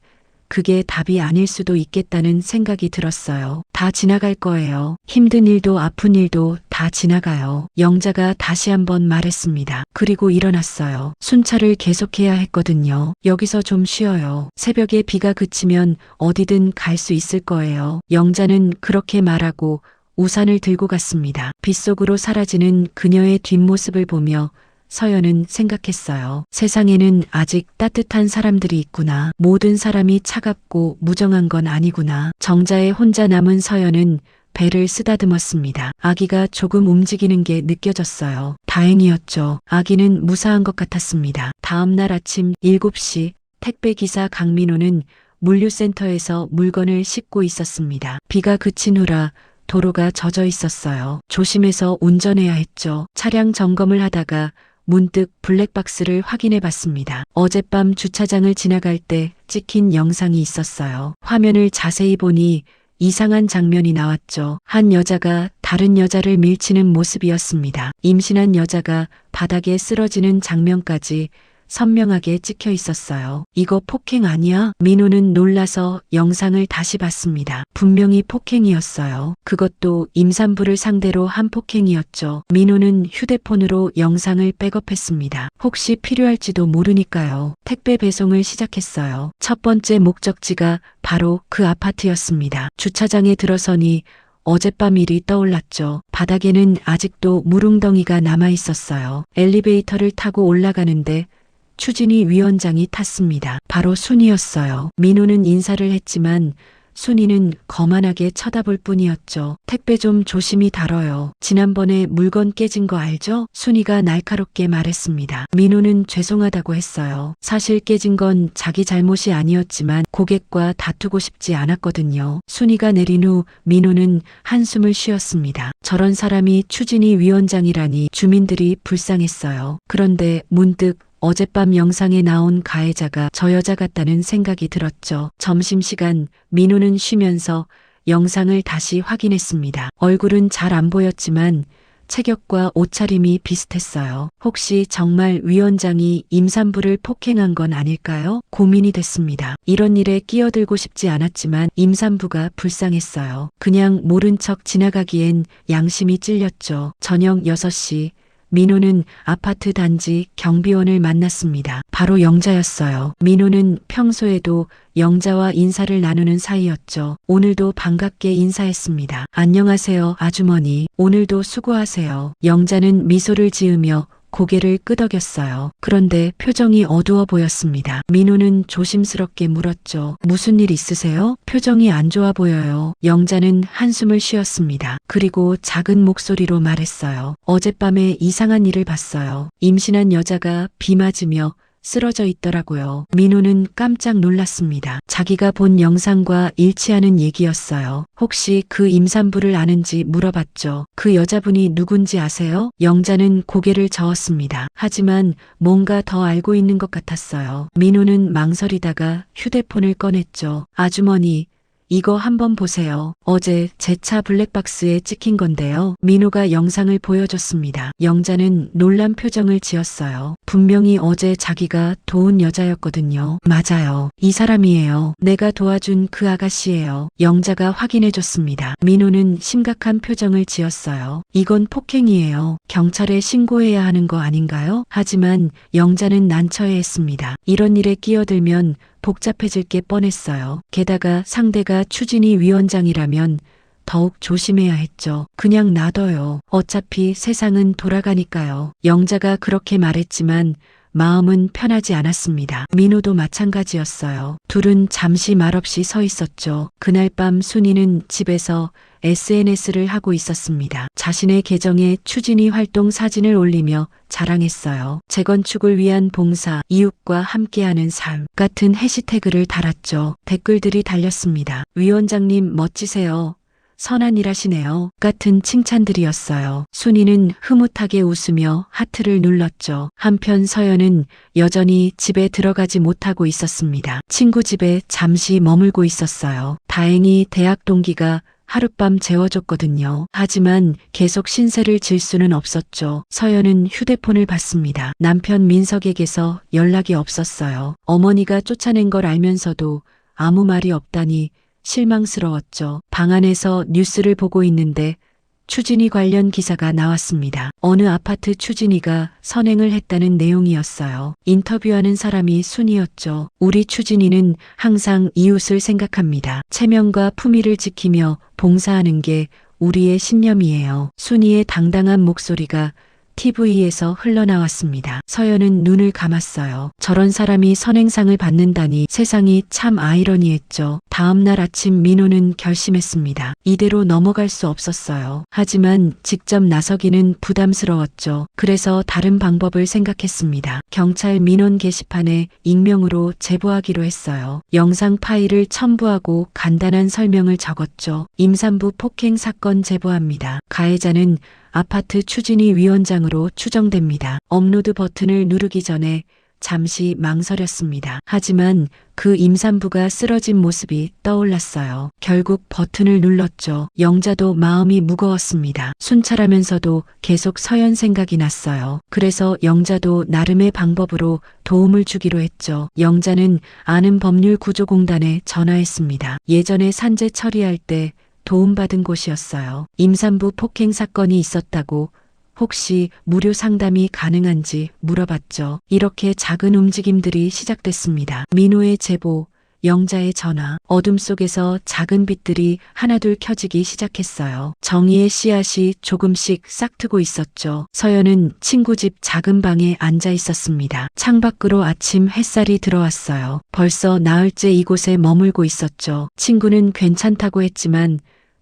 그게 답이 아닐 수도 있겠다는 생각이 들었어요. 다 지나갈 거예요. 힘든 일도 아픈 일도 다 지나가요. 영자가 다시 한번 말했습니다. 그리고 일어났어요. 순찰을 계속해야 했거든요. 여기서 좀 쉬어요. 새벽에 비가 그치면 어디든 갈 수 있을 거예요. 영자는 그렇게 말하고 우산을 들고 갔습니다. 빗속으로 사라지는 그녀의 뒷모습을 보며 서연은 생각했어요. 세상에는 아직 따뜻한 사람들이 있구나. 모든 사람이 차갑고 무정한 건 아니구나. 정자에 혼자 남은 서연은 배를 쓰다듬었습니다. 아기가 조금 움직이는 게 느껴졌어요. 다행이었죠. 아기는 무사한 것 같았습니다. 다음 날 아침 7시 택배기사 강민호는 물류센터에서 물건을 싣고 있었습니다. 비가 그친 후라 도로가 젖어 있었어요. 조심해서 운전해야 했죠. 차량 점검을 하다가 문득 블랙박스를 확인해 봤습니다. 어젯밤 주차장을 지나갈 때 찍힌 영상이 있었어요. 화면을 자세히 보니 이상한 장면이 나왔죠. 한 여자가 다른 여자를 밀치는 모습이었습니다. 임신한 여자가 바닥에 쓰러지는 장면까지 선명하게 찍혀 있었어요. 이거 폭행 아니야? 민호는 놀라서 영상을 다시 봤습니다. 분명히 폭행이었어요. 그것도 임산부를 상대로 한 폭행이었죠. 민호는 휴대폰으로 영상을 백업했습니다. 혹시 필요할지도 모르니까요. 택배 배송을 시작했어요. 첫 번째 목적지가 바로 그 아파트였습니다. 주차장에 들어서니 어젯밤 일이 떠올랐죠. 바닥에는 아직도 물웅덩이가 남아 있었어요. 엘리베이터를 타고 올라가는데 추진희 위원장이 탔습니다. 바로 순이었어요. 민호는 인사를 했지만 순이는 거만하게 쳐다볼 뿐이었죠. 택배 좀 조심히 다뤄요. 지난번에 물건 깨진 거 알죠? 순이가 날카롭게 말했습니다. 민호는 죄송하다고 했어요. 사실 깨진 건 자기 잘못이 아니었지만 고객과 다투고 싶지 않았거든요. 순이가 내린 후 민호는 한숨을 쉬었습니다. 저런 사람이 추진희 위원장이라니 주민들이 불쌍했어요. 그런데 문득 어젯밤 영상에 나온 가해자가 저 여자 같다는 생각이 들었죠. 점심시간 민호는 쉬면서 영상을 다시 확인했습니다. 얼굴은 잘 안 보였지만 체격과 옷차림이 비슷했어요. 혹시 정말 위원장이 임산부를 폭행한 건 아닐까요? 고민이 됐습니다. 이런 일에 끼어들고 싶지 않았지만 임산부가 불쌍했어요. 그냥 모른 척 지나가기엔 양심이 찔렸죠. 저녁 6시 민호는 아파트 단지 경비원을 만났습니다. 바로 영자였어요. 민호는 평소에도 영자와 인사를 나누는 사이였죠. 오늘도 반갑게 인사했습니다. 안녕하세요, 아주머니. 오늘도 수고하세요. 영자는 미소를 지으며 고개를 끄덕였어요. 그런데 표정이 어두워 보였습니다. 민호는 조심스럽게 물었죠. 무슨 일 있으세요? 표정이 안 좋아 보여요. 영자는 한숨을 쉬었습니다. 그리고 작은 목소리로 말했어요. 어젯밤에 이상한 일을 봤어요. 임신한 여자가 비 맞으며 쓰러져 있더라고요. 민호는 깜짝 놀랐습니다. 자기가 본 영상과 일치하는 얘기였어요. 혹시 그 임산부를 아는지 물어봤죠. 그 여자분이 누군지 아세요? 영자는 고개를 저었습니다. 하지만 뭔가 더 알고 있는 것 같았어요. 민호는 망설이다가 휴대폰을 꺼냈죠. 아주머니, 이거 한번 보세요. 어제 제 차 블랙박스에 찍힌 건데요. 민호가 영상을 보여줬습니다. 영자는 놀란 표정을 지었어요. 분명히 어제 자기가 도운 여자였거든요. 맞아요. 이 사람이에요. 내가 도와준 그 아가씨예요. 영자가 확인해줬습니다. 민호는 심각한 표정을 지었어요. 이건 폭행이에요. 경찰에 신고해야 하는 거 아닌가요? 하지만 영자는 난처해했습니다. 이런 일에 끼어들면 복잡해질 게 뻔했어요. 게다가 상대가 추진희 위원장이라면 더욱 조심해야 했죠. 그냥 놔둬요. 어차피 세상은 돌아가니까요. 영자가 그렇게 말했지만 마음은 편하지 않았습니다. 민호도 마찬가지였어요. 둘은 잠시 말없이 서 있었죠. 그날 밤 순이는 집에서 SNS를 하고 있었습니다. 자신의 계정에 추진희 활동 사진을 올리며 자랑했어요. 재건축을 위한 봉사, 이웃과 함께하는 삶 같은 해시태그를 달았죠. 댓글들이 달렸습니다. 위원장님 멋지세요. 선한 일 하시네요. 같은 칭찬들이었어요. 순이는 흐뭇하게 웃으며 하트를 눌렀죠. 한편 서연은 여전히 집에 들어가지 못하고 있었습니다. 친구 집에 잠시 머물고 있었어요. 다행히 대학 동기가 하룻밤 재워줬거든요. 하지만 계속 신세를 질 수는 없었죠. 서연은 휴대폰을 받습니다. 남편 민석에게서 연락이 없었어요. 어머니가 쫓아낸 걸 알면서도 아무 말이 없다니 실망스러웠죠. 방 안에서 뉴스를 보고 있는데 추진희 관련 기사가 나왔습니다. 어느 아파트 추진희가 선행을 했다는 내용이었어요. 인터뷰하는 사람이 순이었죠. 우리 추진희는 항상 이웃을 생각합니다. 체면과 품위를 지키며 봉사하는 게 우리의 신념이에요. 순이의 당당한 목소리가 TV에서 흘러나왔습니다. 서연은 눈을 감았어요. 저런 사람이 선행상을 받는다니 세상이 참 아이러니했죠. 다음 날 아침 민호는 결심했습니다. 이대로 넘어갈 수 없었어요. 하지만 직접 나서기는 부담스러웠죠. 그래서 다른 방법을 생각했습니다. 경찰 민원 게시판에 익명으로 제보하기로 했어요. 영상 파일을 첨부하고 간단한 설명을 적었죠. 임산부 폭행 사건 제보합니다. 가해자는 아파트 추진위 위원장으로 추정됩니다. 업로드 버튼을 누르기 전에 잠시 망설였습니다. 하지만 그 임산부가 쓰러진 모습이 떠올랐어요. 결국 버튼을 눌렀죠. 영자도 마음이 무거웠습니다. 순찰하면서도 계속 서연 생각이 났어요. 그래서 영자도 나름의 방법으로 도움을 주기로 했죠. 영자는 아는 법률구조공단에 전화했습니다. 예전에 산재 처리할 때 도움받은 곳이었어요. 임산부 폭행 사건이 있었다고 혹시 무료 상담이 가능한지 물어봤죠. 이렇게 작은 움직임들이 시작됐습니다. 민호의 제보, 영자의 전화, 어둠 속에서 작은 빛들이 하나둘 켜지기 시작했어요. 정의의 씨앗이 조금씩 싹트고 있었죠. 서연은 친구 집 작은 방에 앉아 있었습니다. 창밖으로 아침 햇살이 들어왔어요. 벌써 나흘째 이곳에 머물고 있었죠. 친구는 괜찮다고 했지만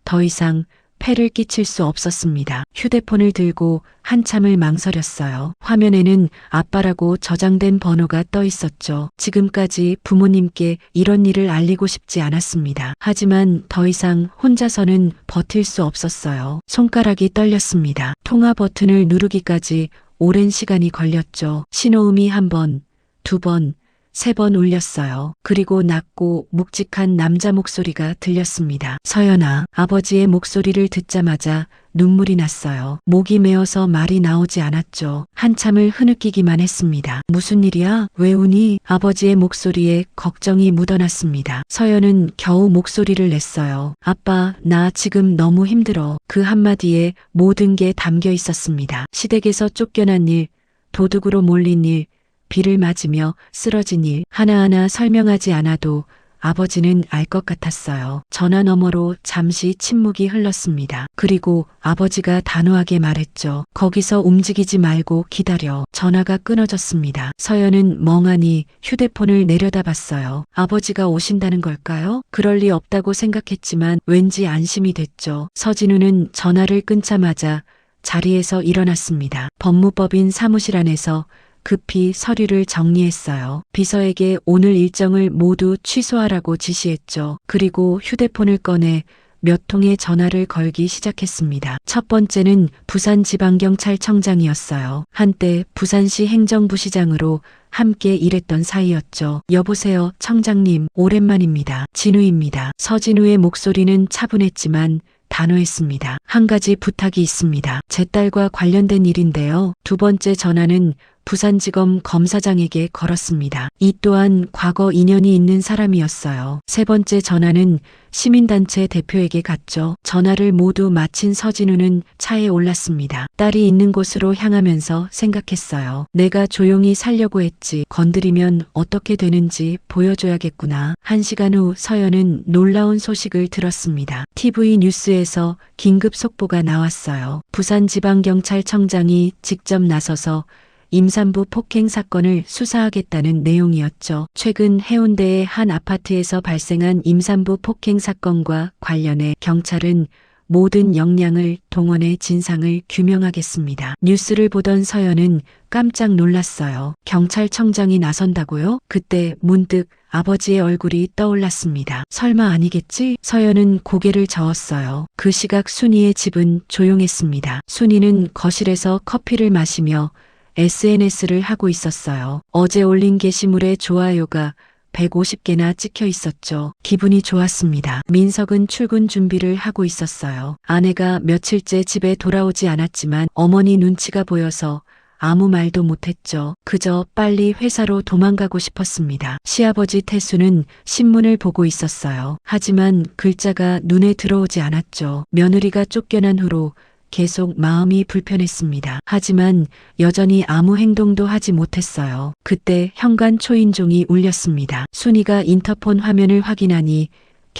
더 이상 폐를 끼칠 수 없었습니다. 휴대폰을 들고 한참을 망설였어요. 화면에는 아빠라고 저장된 번호가 떠 있었죠. 지금까지 부모님께 이런 일을 알리고 싶지 않았습니다. 하지만 더 이상 혼자서는 버틸 수 없었어요. 손가락이 떨렸습니다. 통화 버튼을 누르기까지 오랜 시간이 걸렸죠. 신호음이 한 번, 두 번, 3번 울렸어요. 그리고 낮고 묵직한 남자 목소리가 들렸습니다. 서연아. 아버지의 목소리를 듣자마자 눈물이 났어요. 목이 메어서 말이 나오지 않았죠. 한참을 흐느끼기만 했습니다. 무슨 일이야? 왜 우니? 아버지의 목소리에 걱정이 묻어났습니다. 서연은 겨우 목소리를 냈어요. 아빠, 나 지금 너무 힘들어. 그 한마디에 모든 게 담겨 있었습니다. 시댁에서 쫓겨난 일, 도둑으로 몰린 일, 비를 맞으며 쓰러진 일, 하나하나 설명하지 않아도 아버지는 알 것 같았어요. 전화 너머로 잠시 침묵이 흘렀습니다. 그리고 아버지가 단호하게 말했죠. 거기서 움직이지 말고 기다려. 전화가 끊어졌습니다. 서연은 멍하니 휴대폰을 내려다봤어요. 아버지가 오신다는 걸까요? 그럴 리 없다고 생각했지만 왠지 안심이 됐죠. 서진우는 전화를 끊자마자 자리에서 일어났습니다. 법무법인 사무실 안에서 급히 서류를 정리했어요. 비서에게 오늘 일정을 모두 취소하라고 지시했죠. 그리고 휴대폰을 꺼내 몇 통의 전화를 걸기 시작했습니다. 첫 번째는 부산지방경찰청장이었어요. 한때 부산시 행정부시장으로 함께 일했던 사이였죠. 여보세요, 청장님. 오랜만입니다. 진우입니다. 서진우의 목소리는 차분했지만 단호했습니다. 한 가지 부탁이 있습니다. 제 딸과 관련된 일인데요. 두 번째 전화는 부산지검 검사장에게 걸었습니다. 이 또한 과거 인연이 있는 사람이었어요. 세 번째 전화는 시민단체 대표에게 갔죠. 전화를 모두 마친 서진우는 차에 올랐습니다. 딸이 있는 곳으로 향하면서 생각했어요. 내가 조용히 살려고 했지. 건드리면 어떻게 되는지 보여줘야겠구나. 1시간 후 서연은 놀라운 소식을 들었습니다. TV 뉴스에서 긴급 속보가 나왔어요. 부산지방경찰청장이 직접 나서서 임산부 폭행 사건을 수사하겠다는 내용이었죠. 최근 해운대의 한 아파트에서 발생한 임산부 폭행 사건과 관련해 경찰은 모든 역량을 동원해 진상을 규명하겠습니다. 뉴스를 보던 서연은 깜짝 놀랐어요. 경찰청장이 나선다고요? 그때 문득 아버지의 얼굴이 떠올랐습니다. 설마 아니겠지? 서연은 고개를 저었어요. 그 시각 순이의 집은 조용했습니다. 순이는 거실에서 커피를 마시며 SNS를 하고 있었어요. 어제 올린 게시물에 좋아요가 150개나 찍혀 있었죠. 기분이 좋았습니다. 민석은 출근 준비를 하고 있었어요. 아내가 며칠째 집에 돌아오지 않았지만 어머니 눈치가 보여서 아무 말도 못했죠. 그저 빨리 회사로 도망가고 싶었습니다. 시아버지 태수는 신문을 보고 있었어요. 하지만 글자가 눈에 들어오지 않았죠. 며느리가 쫓겨난 후로 계속 마음이 불편했습니다. 하지만 여전히 아무 행동도 하지 못했어요. 그때 현관 초인종이 울렸습니다. 순이가 인터폰 화면을 확인하니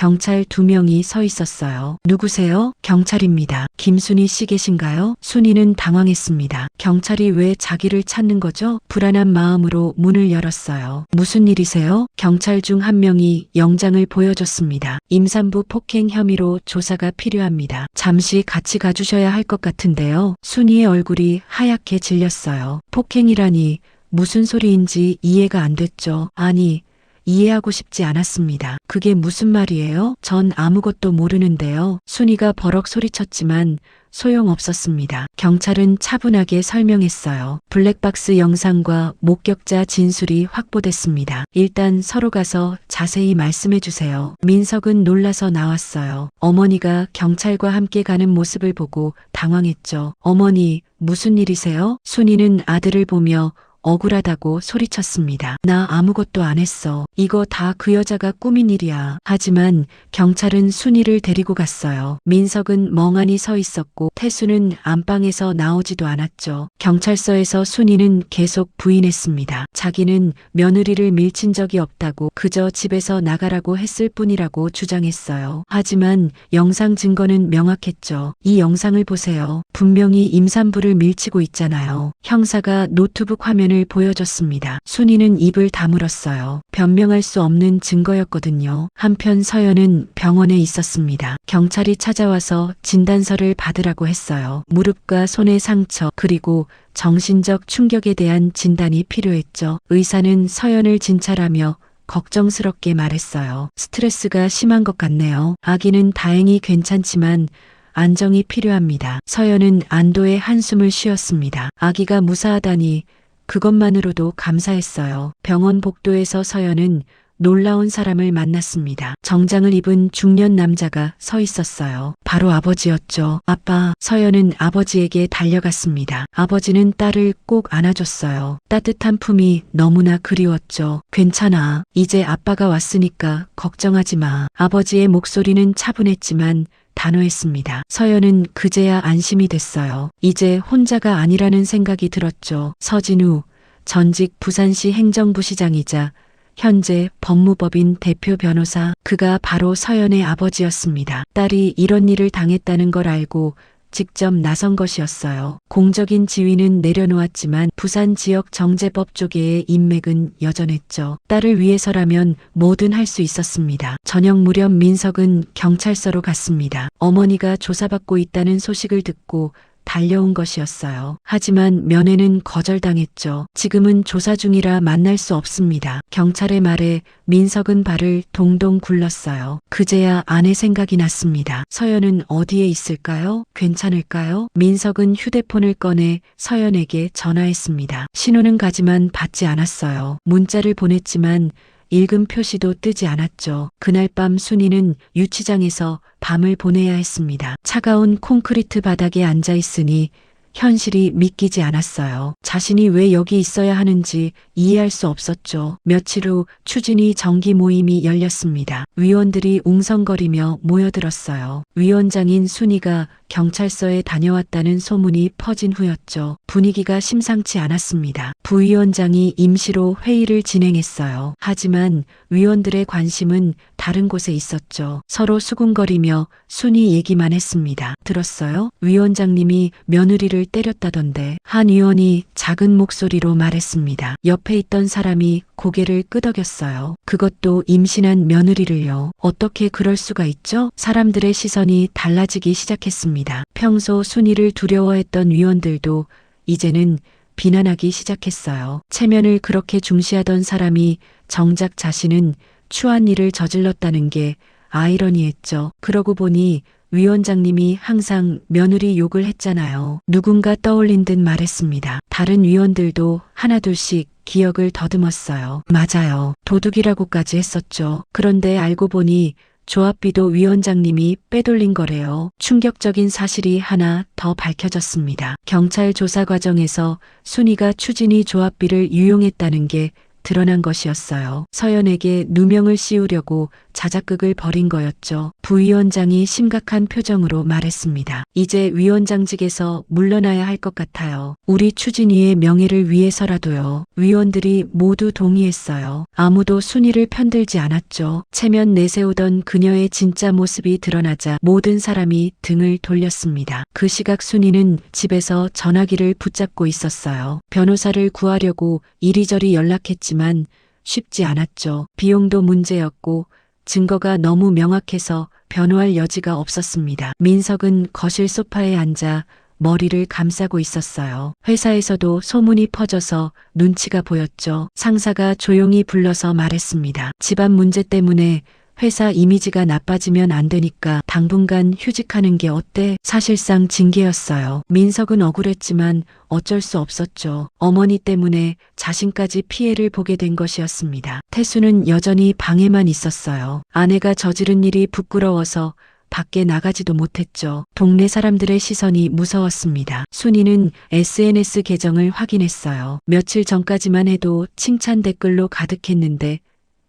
경찰 2명이 서 있었어요. 누구세요? 경찰입니다. 김순희 씨 계신가요? 순희는 당황했습니다. 경찰이 왜 자기를 찾는 거죠? 불안한 마음으로 문을 열었어요. 무슨 일이세요? 경찰 중 한 명이 영장을 보여줬습니다. 임산부 폭행 혐의로 조사가 필요합니다. 잠시 같이 가주셔야 할 것 같은데요. 순희의 얼굴이 하얗게 질렸어요. 폭행이라니 무슨 소리인지 이해가 안 됐죠. 아니, 이해하고 싶지 않았습니다. 그게 무슨 말이에요? 전 아무것도 모르는데요. 순희가 버럭 소리쳤지만 소용없었습니다. 경찰은 차분하게 설명했어요. 블랙박스 영상과 목격자 진술이 확보됐습니다. 일단 서로 가서 자세히 말씀해 주세요. 민석은 놀라서 나왔어요. 어머니가 경찰과 함께 가는 모습을 보고 당황했죠. 어머니, 무슨 일이세요? 순희는 아들을 보며 억울하다고 소리쳤습니다. 나 아무것도 안 했어. 이거 다 그 여자가 꾸민 일이야. 하지만 경찰은 순희를 데리고 갔어요. 민석은 멍하니 서 있었고 태수는 안방에서 나오지도 않았죠. 경찰서에서 순희는 계속 부인했습니다. 자기는 며느리를 밀친 적이 없다고 그저 집에서 나가라고 했을 뿐이라고 주장했어요. 하지만 영상 증거는 명확했죠. 이 영상을 보세요. 분명히 임산부를 밀치고 있잖아요. 형사가 노트북 화면을 보여줬습니다. 순희는 입을 다물었어요. 변명할 수 없는 증거였거든요. 한편 서연은 병원에 있었습니다. 경찰이 찾아와서 진단서를 받으라고 했어요. 무릎과 손의 상처 그리고 정신적 충격에 대한 진단이 필요했죠. 의사는 서연을 진찰하며 걱정스럽게 말했어요. 스트레스가 심한 것 같네요. 아기는 다행히 괜찮지만 안정이 필요합니다. 서연은 안도의 한숨을 쉬었습니다. 아기가 무사하다니 그것만으로도 감사했어요. 병원 복도에서 서연은 놀라운 사람을 만났습니다. 정장을 입은 중년 남자가 서 있었어요. 바로 아버지였죠. 아빠, 서연은 아버지에게 달려갔습니다. 아버지는 딸을 꼭 안아줬어요. 따뜻한 품이 너무나 그리웠죠. 괜찮아. 이제 아빠가 왔으니까 걱정하지 마. 아버지의 목소리는 차분했지만 단호했습니다. 서연은 그제야 안심이 됐어요. 이제 혼자가 아니라는 생각이 들었죠. 서진우, 전직 부산시 행정부 시장이자 현재 법무법인 대표 변호사, 그가 바로 서연의 아버지였습니다. 딸이 이런 일을 당했다는 걸 알고 직접 나선 것이었어요. 공적인 지위는 내려놓았지만 부산 지역 정제법 조계의 인맥은 여전했죠. 딸을 위해서라면 뭐든 할 수 있었습니다. 저녁 무렵 민석은 경찰서로 갔습니다. 어머니가 조사받고 있다는 소식을 듣고 달려온 것이었어요. 하지만 면회는 거절당했죠. 지금은 조사 중이라 만날 수 없습니다. 경찰의 말에 민석은 발을 동동 굴렀어요. 그제야 아내 생각이 났습니다. 서연은 어디에 있을까요? 괜찮을까요? 민석은 휴대폰을 꺼내 서연에게 전화했습니다. 신호는 가지만 받지 않았어요. 문자를 보냈지만 읽음 표시도 뜨지 않았죠. 그날 밤 순희는 유치장에서 밤을 보내야 했습니다. 차가운 콘크리트 바닥에 앉아 있으니 현실이 믿기지 않았어요. 자신이 왜 여기 있어야 하는지 이해할 수 없었죠. 며칠 후 추진위 정기 모임이 열렸습니다. 위원들이 웅성거리며 모여들었어요. 위원장인 순희가 경찰서에 다녀왔다는 소문이 퍼진 후였죠. 분위기가 심상치 않았습니다. 부위원장이 임시로 회의를 진행했어요. 하지만 위원들의 관심은 다른 곳에 있었죠. 서로 수군거리며 순희 얘기만 했습니다. 들었어요? 위원장님이 며느리를 때렸다던데. 한 위원이 작은 목소리로 말했습니다. 옆에 있던 사람이 고개를 끄덕였어요. 그것도 임신한 며느리를요. 어떻게 그럴 수가 있죠? 사람들의 시선이 달라지기 시작했습니다. 평소 순희를 두려워했던 위원들도 이제는 비난하기 시작했어요. 체면을 그렇게 중시하던 사람이 정작 자신은 추한 일을 저질렀다는 게 아이러니했죠. 그러고 보니 위원장님이 항상 며느리 욕을 했잖아요. 누군가 떠올린 듯 말했습니다. 다른 위원들도 하나둘씩 기억을 더듬었어요. 맞아요. 도둑이라고까지 했었죠. 그런데 알고 보니 조합비도 위원장님이 빼돌린 거래요. 충격적인 사실이 하나 더 밝혀졌습니다. 경찰 조사 과정에서 순희가 추진위 조합비를 유용했다는 게 드러난 것이었어요. 서연에게 누명을 씌우려고 자작극을 벌인 거였죠. 부위원장이 심각한 표정으로 말했습니다. 이제 위원장직에서 물러나야 할 것 같아요. 우리 추진위의 명예를 위해서라도요. 위원들이 모두 동의했어요. 아무도 순위를 편들지 않았죠. 체면 내세우던 그녀의 진짜 모습이 드러나자 모든 사람이 등을 돌렸습니다. 그 시각 순위는 집에서 전화기를 붙잡고 있었어요. 변호사를 구하려고 이리저리 연락했지만 쉽지 않았죠. 비용도 문제였고 증거가 너무 명확해서 변호할 여지가 없었습니다. 민석은 거실 소파에 앉아 머리를 감싸고 있었어요. 회사에서도 소문이 퍼져서 눈치가 보였죠. 상사가 조용히 불러서 말했습니다. 집안 문제 때문에 회사 이미지가 나빠지면 안 되니까 당분간 휴직하는 게 어때? 사실상 징계였어요. 민석은 억울했지만 어쩔 수 없었죠. 어머니 때문에 자신까지 피해를 보게 된 것이었습니다. 태수는 여전히 방에만 있었어요. 아내가 저지른 일이 부끄러워서 밖에 나가지도 못했죠. 동네 사람들의 시선이 무서웠습니다. 순이는 SNS 계정을 확인했어요. 며칠 전까지만 해도 칭찬 댓글로 가득했는데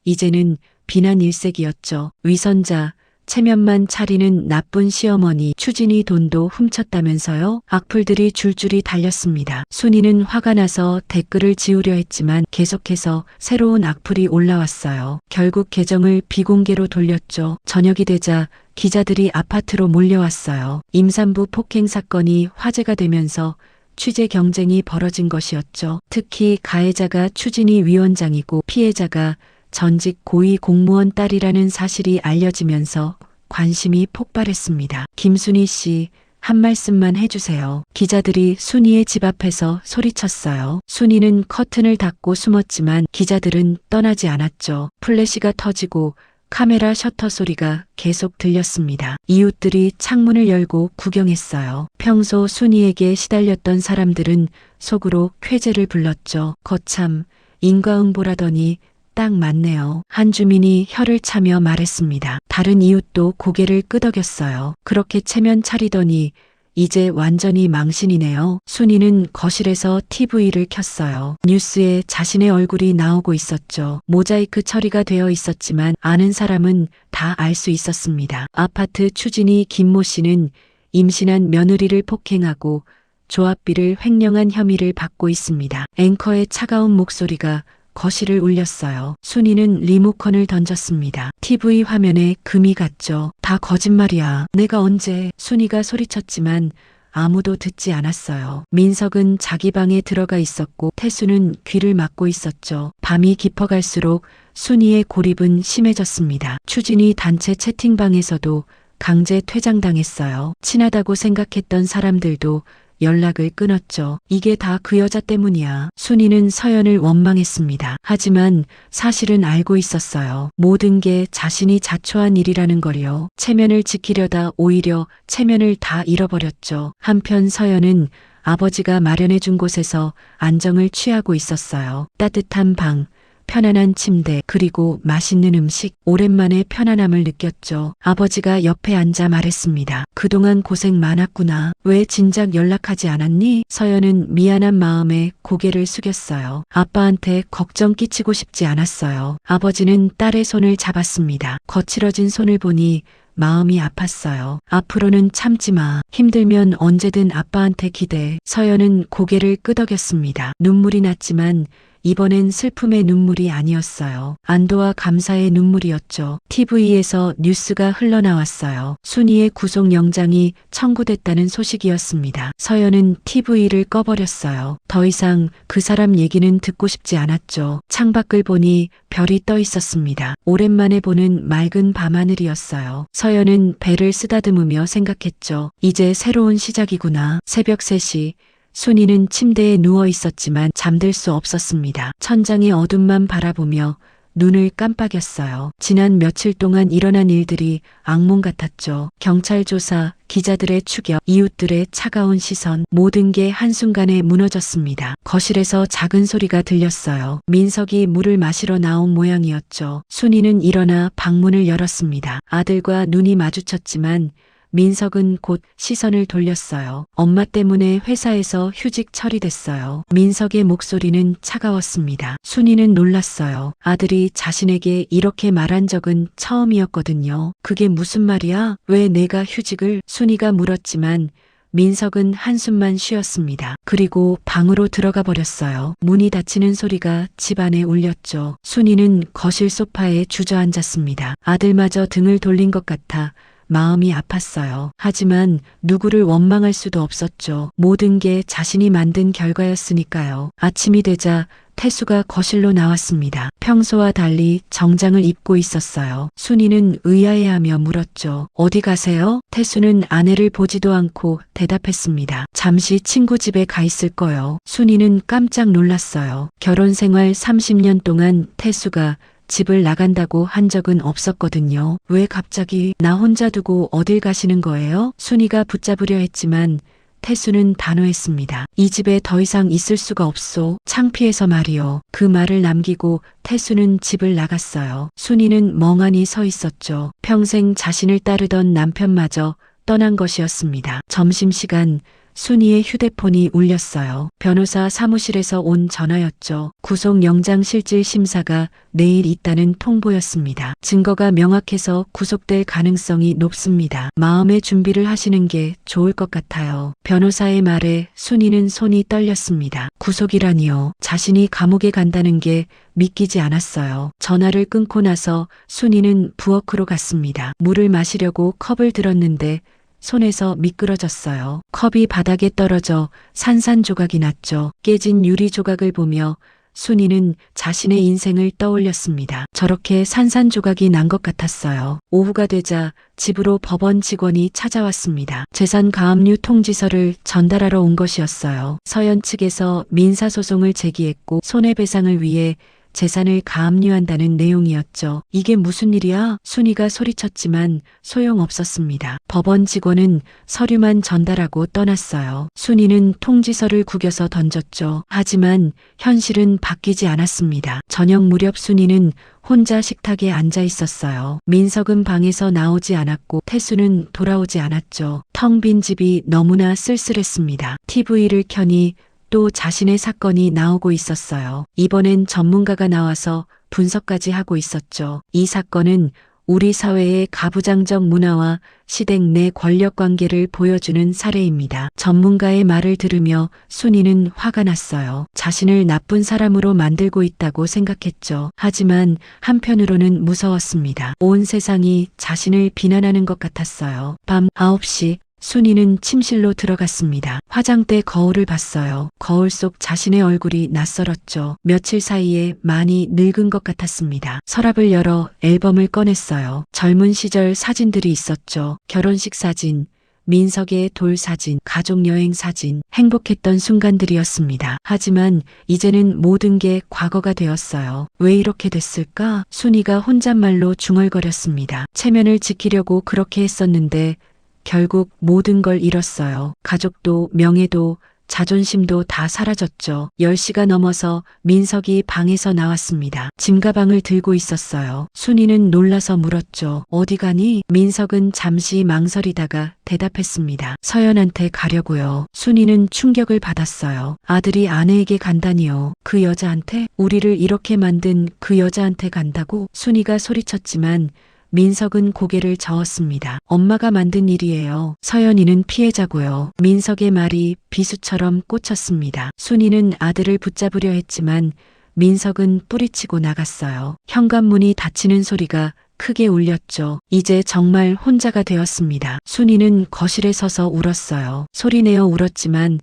이제는 비난 일색이었죠. 위선자, 체면만 차리는 나쁜 시어머니, 추진이 돈도 훔쳤다면서요? 악플들이 줄줄이 달렸습니다. 순이는 화가 나서 댓글을 지우려 했지만 계속해서 새로운 악플이 올라왔어요. 결국 계정을 비공개로 돌렸죠. 저녁이 되자 기자들이 아파트로 몰려왔어요. 임산부 폭행 사건이 화제가 되면서 취재 경쟁이 벌어진 것이었죠. 특히 가해자가 추진위 위원장이고 피해자가 전직 고위 공무원 딸이라는 사실이 알려지면서 관심이 폭발했습니다. 김순희 씨, 한 말씀만 해주세요. 기자들이 순이의 집 앞에서 소리쳤어요. 순이는 커튼을 닫고 숨었지만 기자들은 떠나지 않았죠. 플래시가 터지고 카메라 셔터 소리가 계속 들렸습니다. 이웃들이 창문을 열고 구경했어요. 평소 순이에게 시달렸던 사람들은 속으로 쾌재를 불렀죠. 거참, 인과응보라더니 딱 맞네요. 한 주민이 혀를 차며 말했습니다. 다른 이웃도 고개를 끄덕였어요. 그렇게 체면 차리더니 이제 완전히 망신이네요. 순이는 거실에서 TV를 켰어요. 뉴스에 자신의 얼굴이 나오고 있었죠. 모자이크 처리가 되어 있었지만 아는 사람은 다 알 수 있었습니다. 아파트 추진이 김모 씨는 임신한 며느리를 폭행하고 조합비를 횡령한 혐의를 받고 있습니다. 앵커의 차가운 목소리가 거실을 울렸어요. 순이는 리모컨을 던졌습니다. TV 화면에 금이 갔죠. 다 거짓말이야. 내가 언제? 순이가 소리쳤지만 아무도 듣지 않았어요. 민석은 자기 방에 들어가 있었고 태수는 귀를 막고 있었죠. 밤이 깊어갈수록 순이의 고립은 심해졌습니다. 추진이 단체 채팅방에서도 강제 퇴장당했어요. 친하다고 생각했던 사람들도 연락을 끊었죠. 이게 다 그 여자 때문이야. 순이는 서연을 원망했습니다. 하지만 사실은 알고 있었어요. 모든 게 자신이 자초한 일이라는 걸요. 체면을 지키려다 오히려 체면을 다 잃어버렸죠. 한편 서연은 아버지가 마련해준 곳에서 안정을 취하고 있었어요. 따뜻한 방, 편안한 침대, 그리고 맛있는 음식. 오랜만에 편안함을 느꼈죠. 아버지가 옆에 앉아 말했습니다. 그동안 고생 많았구나. 왜 진작 연락하지 않았니? 서연은 미안한 마음에 고개를 숙였어요. 아빠한테 걱정 끼치고 싶지 않았어요. 아버지는 딸의 손을 잡았습니다. 거칠어진 손을 보니 마음이 아팠어요. 앞으로는 참지 마. 힘들면 언제든 아빠한테 기대. 서연은 고개를 끄덕였습니다. 눈물이 났지만 이번엔 슬픔의 눈물이 아니었어요. 안도와 감사의 눈물이었죠. TV에서 뉴스가 흘러나왔어요. 순이의 구속영장이 청구됐다는 소식이었습니다. 서연은 TV를 꺼버렸어요. 더 이상 그 사람 얘기는 듣고 싶지 않았죠. 창밖을 보니 별이 떠 있었습니다. 오랜만에 보는 맑은 밤하늘이었어요. 서연은 배를 쓰다듬으며 생각했죠. 이제 새로운 시작이구나. 새벽 3시. 순이는 침대에 누워 있었지만 잠들 수 없었습니다. 천장의 어둠만 바라보며 눈을 깜빡였어요. 지난 며칠 동안 일어난 일들이 악몽 같았죠. 경찰 조사, 기자들의 추격, 이웃들의 차가운 시선, 모든 게 한순간에 무너졌습니다. 거실에서 작은 소리가 들렸어요. 민석이 물을 마시러 나온 모양이었죠. 순이는 일어나 방문을 열었습니다. 아들과 눈이 마주쳤지만 민석은 곧 시선을 돌렸어요. 엄마 때문에 회사에서 휴직 처리됐어요. 민석의 목소리는 차가웠습니다. 순이는 놀랐어요. 아들이 자신에게 이렇게 말한 적은 처음이었거든요. 그게 무슨 말이야? 왜 내가 휴직을? 순이가 물었지만 민석은 한숨만 쉬었습니다. 그리고 방으로 들어가 버렸어요. 문이 닫히는 소리가 집안에 울렸죠. 순이는 거실 소파에 주저앉았습니다. 아들마저 등을 돌린 것 같아 마음이 아팠어요. 하지만 누구를 원망할 수도 없었죠. 모든 게 자신이 만든 결과였으니까요. 아침이 되자 태수가 거실로 나왔습니다. 평소와 달리 정장을 입고 있었어요. 순이는 의아해하며 물었죠. 어디 가세요? 태수는 아내를 보지도 않고 대답했습니다. 잠시 친구 집에 가 있을 거요. 순이는 깜짝 놀랐어요. 결혼 생활 30년 동안 태수가 집을 나간다고 한 적은 없었거든요. 왜 갑자기 나 혼자 두고 어딜 가시는 거예요? 순이가 붙잡으려 했지만 태수는 단호했습니다. 이 집에 더 이상 있을 수가 없소. 창피해서 말이요. 그 말을 남기고 태수는 집을 나갔어요. 순이는 멍하니 서 있었죠. 평생 자신을 따르던 남편마저 떠난 것이었습니다. 점심시간 순이의 휴대폰이 울렸어요. 변호사 사무실에서 온 전화였죠. 구속영장 실질 심사가 내일 있다는 통보였습니다. 증거가 명확해서 구속될 가능성이 높습니다. 마음의 준비를 하시는 게 좋을 것 같아요. 변호사의 말에 순이는 손이 떨렸습니다. 구속이라니요. 자신이 감옥에 간다는 게 믿기지 않았어요. 전화를 끊고 나서 순이는 부엌으로 갔습니다. 물을 마시려고 컵을 들었는데 손에서 미끄러졌어요. 컵이 바닥에 떨어져 산산조각이 났죠. 깨진 유리 조각을 보며 순이는 자신의 인생을 떠올렸습니다. 저렇게 산산조각이 난 것 같았어요. 오후가 되자 집으로 법원 직원이 찾아왔습니다. 재산 가압류 통지서를 전달하러 온 것이었어요. 서연 측에서 민사소송을 제기했고 손해배상을 위해 재산을 가압류한다는 내용이었죠. 이게 무슨 일이야? 순이가 소리쳤지만 소용없었습니다. 법원 직원은 서류만 전달하고 떠났어요. 순이는 통지서를 구겨서 던졌죠. 하지만 현실은 바뀌지 않았습니다. 저녁 무렵 순이는 혼자 식탁에 앉아 있었어요. 민석은 방에서 나오지 않았고 태수는 돌아오지 않았죠. 텅 빈 집이 너무나 쓸쓸했습니다. TV를 켜니 또 자신의 사건이 나오고 있었어요. 이번엔 전문가가 나와서 분석까지 하고 있었죠. 이 사건은 우리 사회의 가부장적 문화와 시댁 내 권력관계를 보여주는 사례입니다. 전문가의 말을 들으며 순이는 화가 났어요. 자신을 나쁜 사람으로 만들고 있다고 생각했죠. 하지만 한편으로는 무서웠습니다. 온 세상이 자신을 비난하는 것 같았어요. 밤 9시 순이는 침실로 들어갔습니다. 화장대 거울을 봤어요. 거울 속 자신의 얼굴이 낯설었죠. 며칠 사이에 많이 늙은 것 같았습니다. 서랍을 열어 앨범을 꺼냈어요. 젊은 시절 사진들이 있었죠. 결혼식 사진, 민석의 돌 사진, 가족여행 사진, 행복했던 순간들이었습니다. 하지만 이제는 모든 게 과거가 되었어요. 왜 이렇게 됐을까? 순이가 혼잣말로 중얼거렸습니다. 체면을 지키려고 그렇게 했었는데 결국 모든 걸 잃었어요. 가족도 명예도 자존심도 다 사라졌죠. 10시가 넘어서 민석이 방에서 나왔습니다. 짐가방을 들고 있었어요. 순이는 놀라서 물었죠. 어디 가니? 민석은 잠시 망설이다가 대답했습니다. 서연한테 가려고요. 순이는 충격을 받았어요. 아들이 아내에게 간다니요. 그 여자한테? 우리를 이렇게 만든 그 여자한테 간다고? 순이가 소리쳤지만 민석은 고개를 저었습니다. 엄마가 만든 일이에요. 서연이는 피해자고요. 민석의 말이 비수처럼 꽂혔습니다. 순이는 아들을 붙잡으려 했지만 민석은 뿌리치고 나갔어요. 현관문이 닫히는 소리가 크게 울렸죠. 이제 정말 혼자가 되었습니다. 순이는 거실에 서서 울었어요. 소리내어 울었지만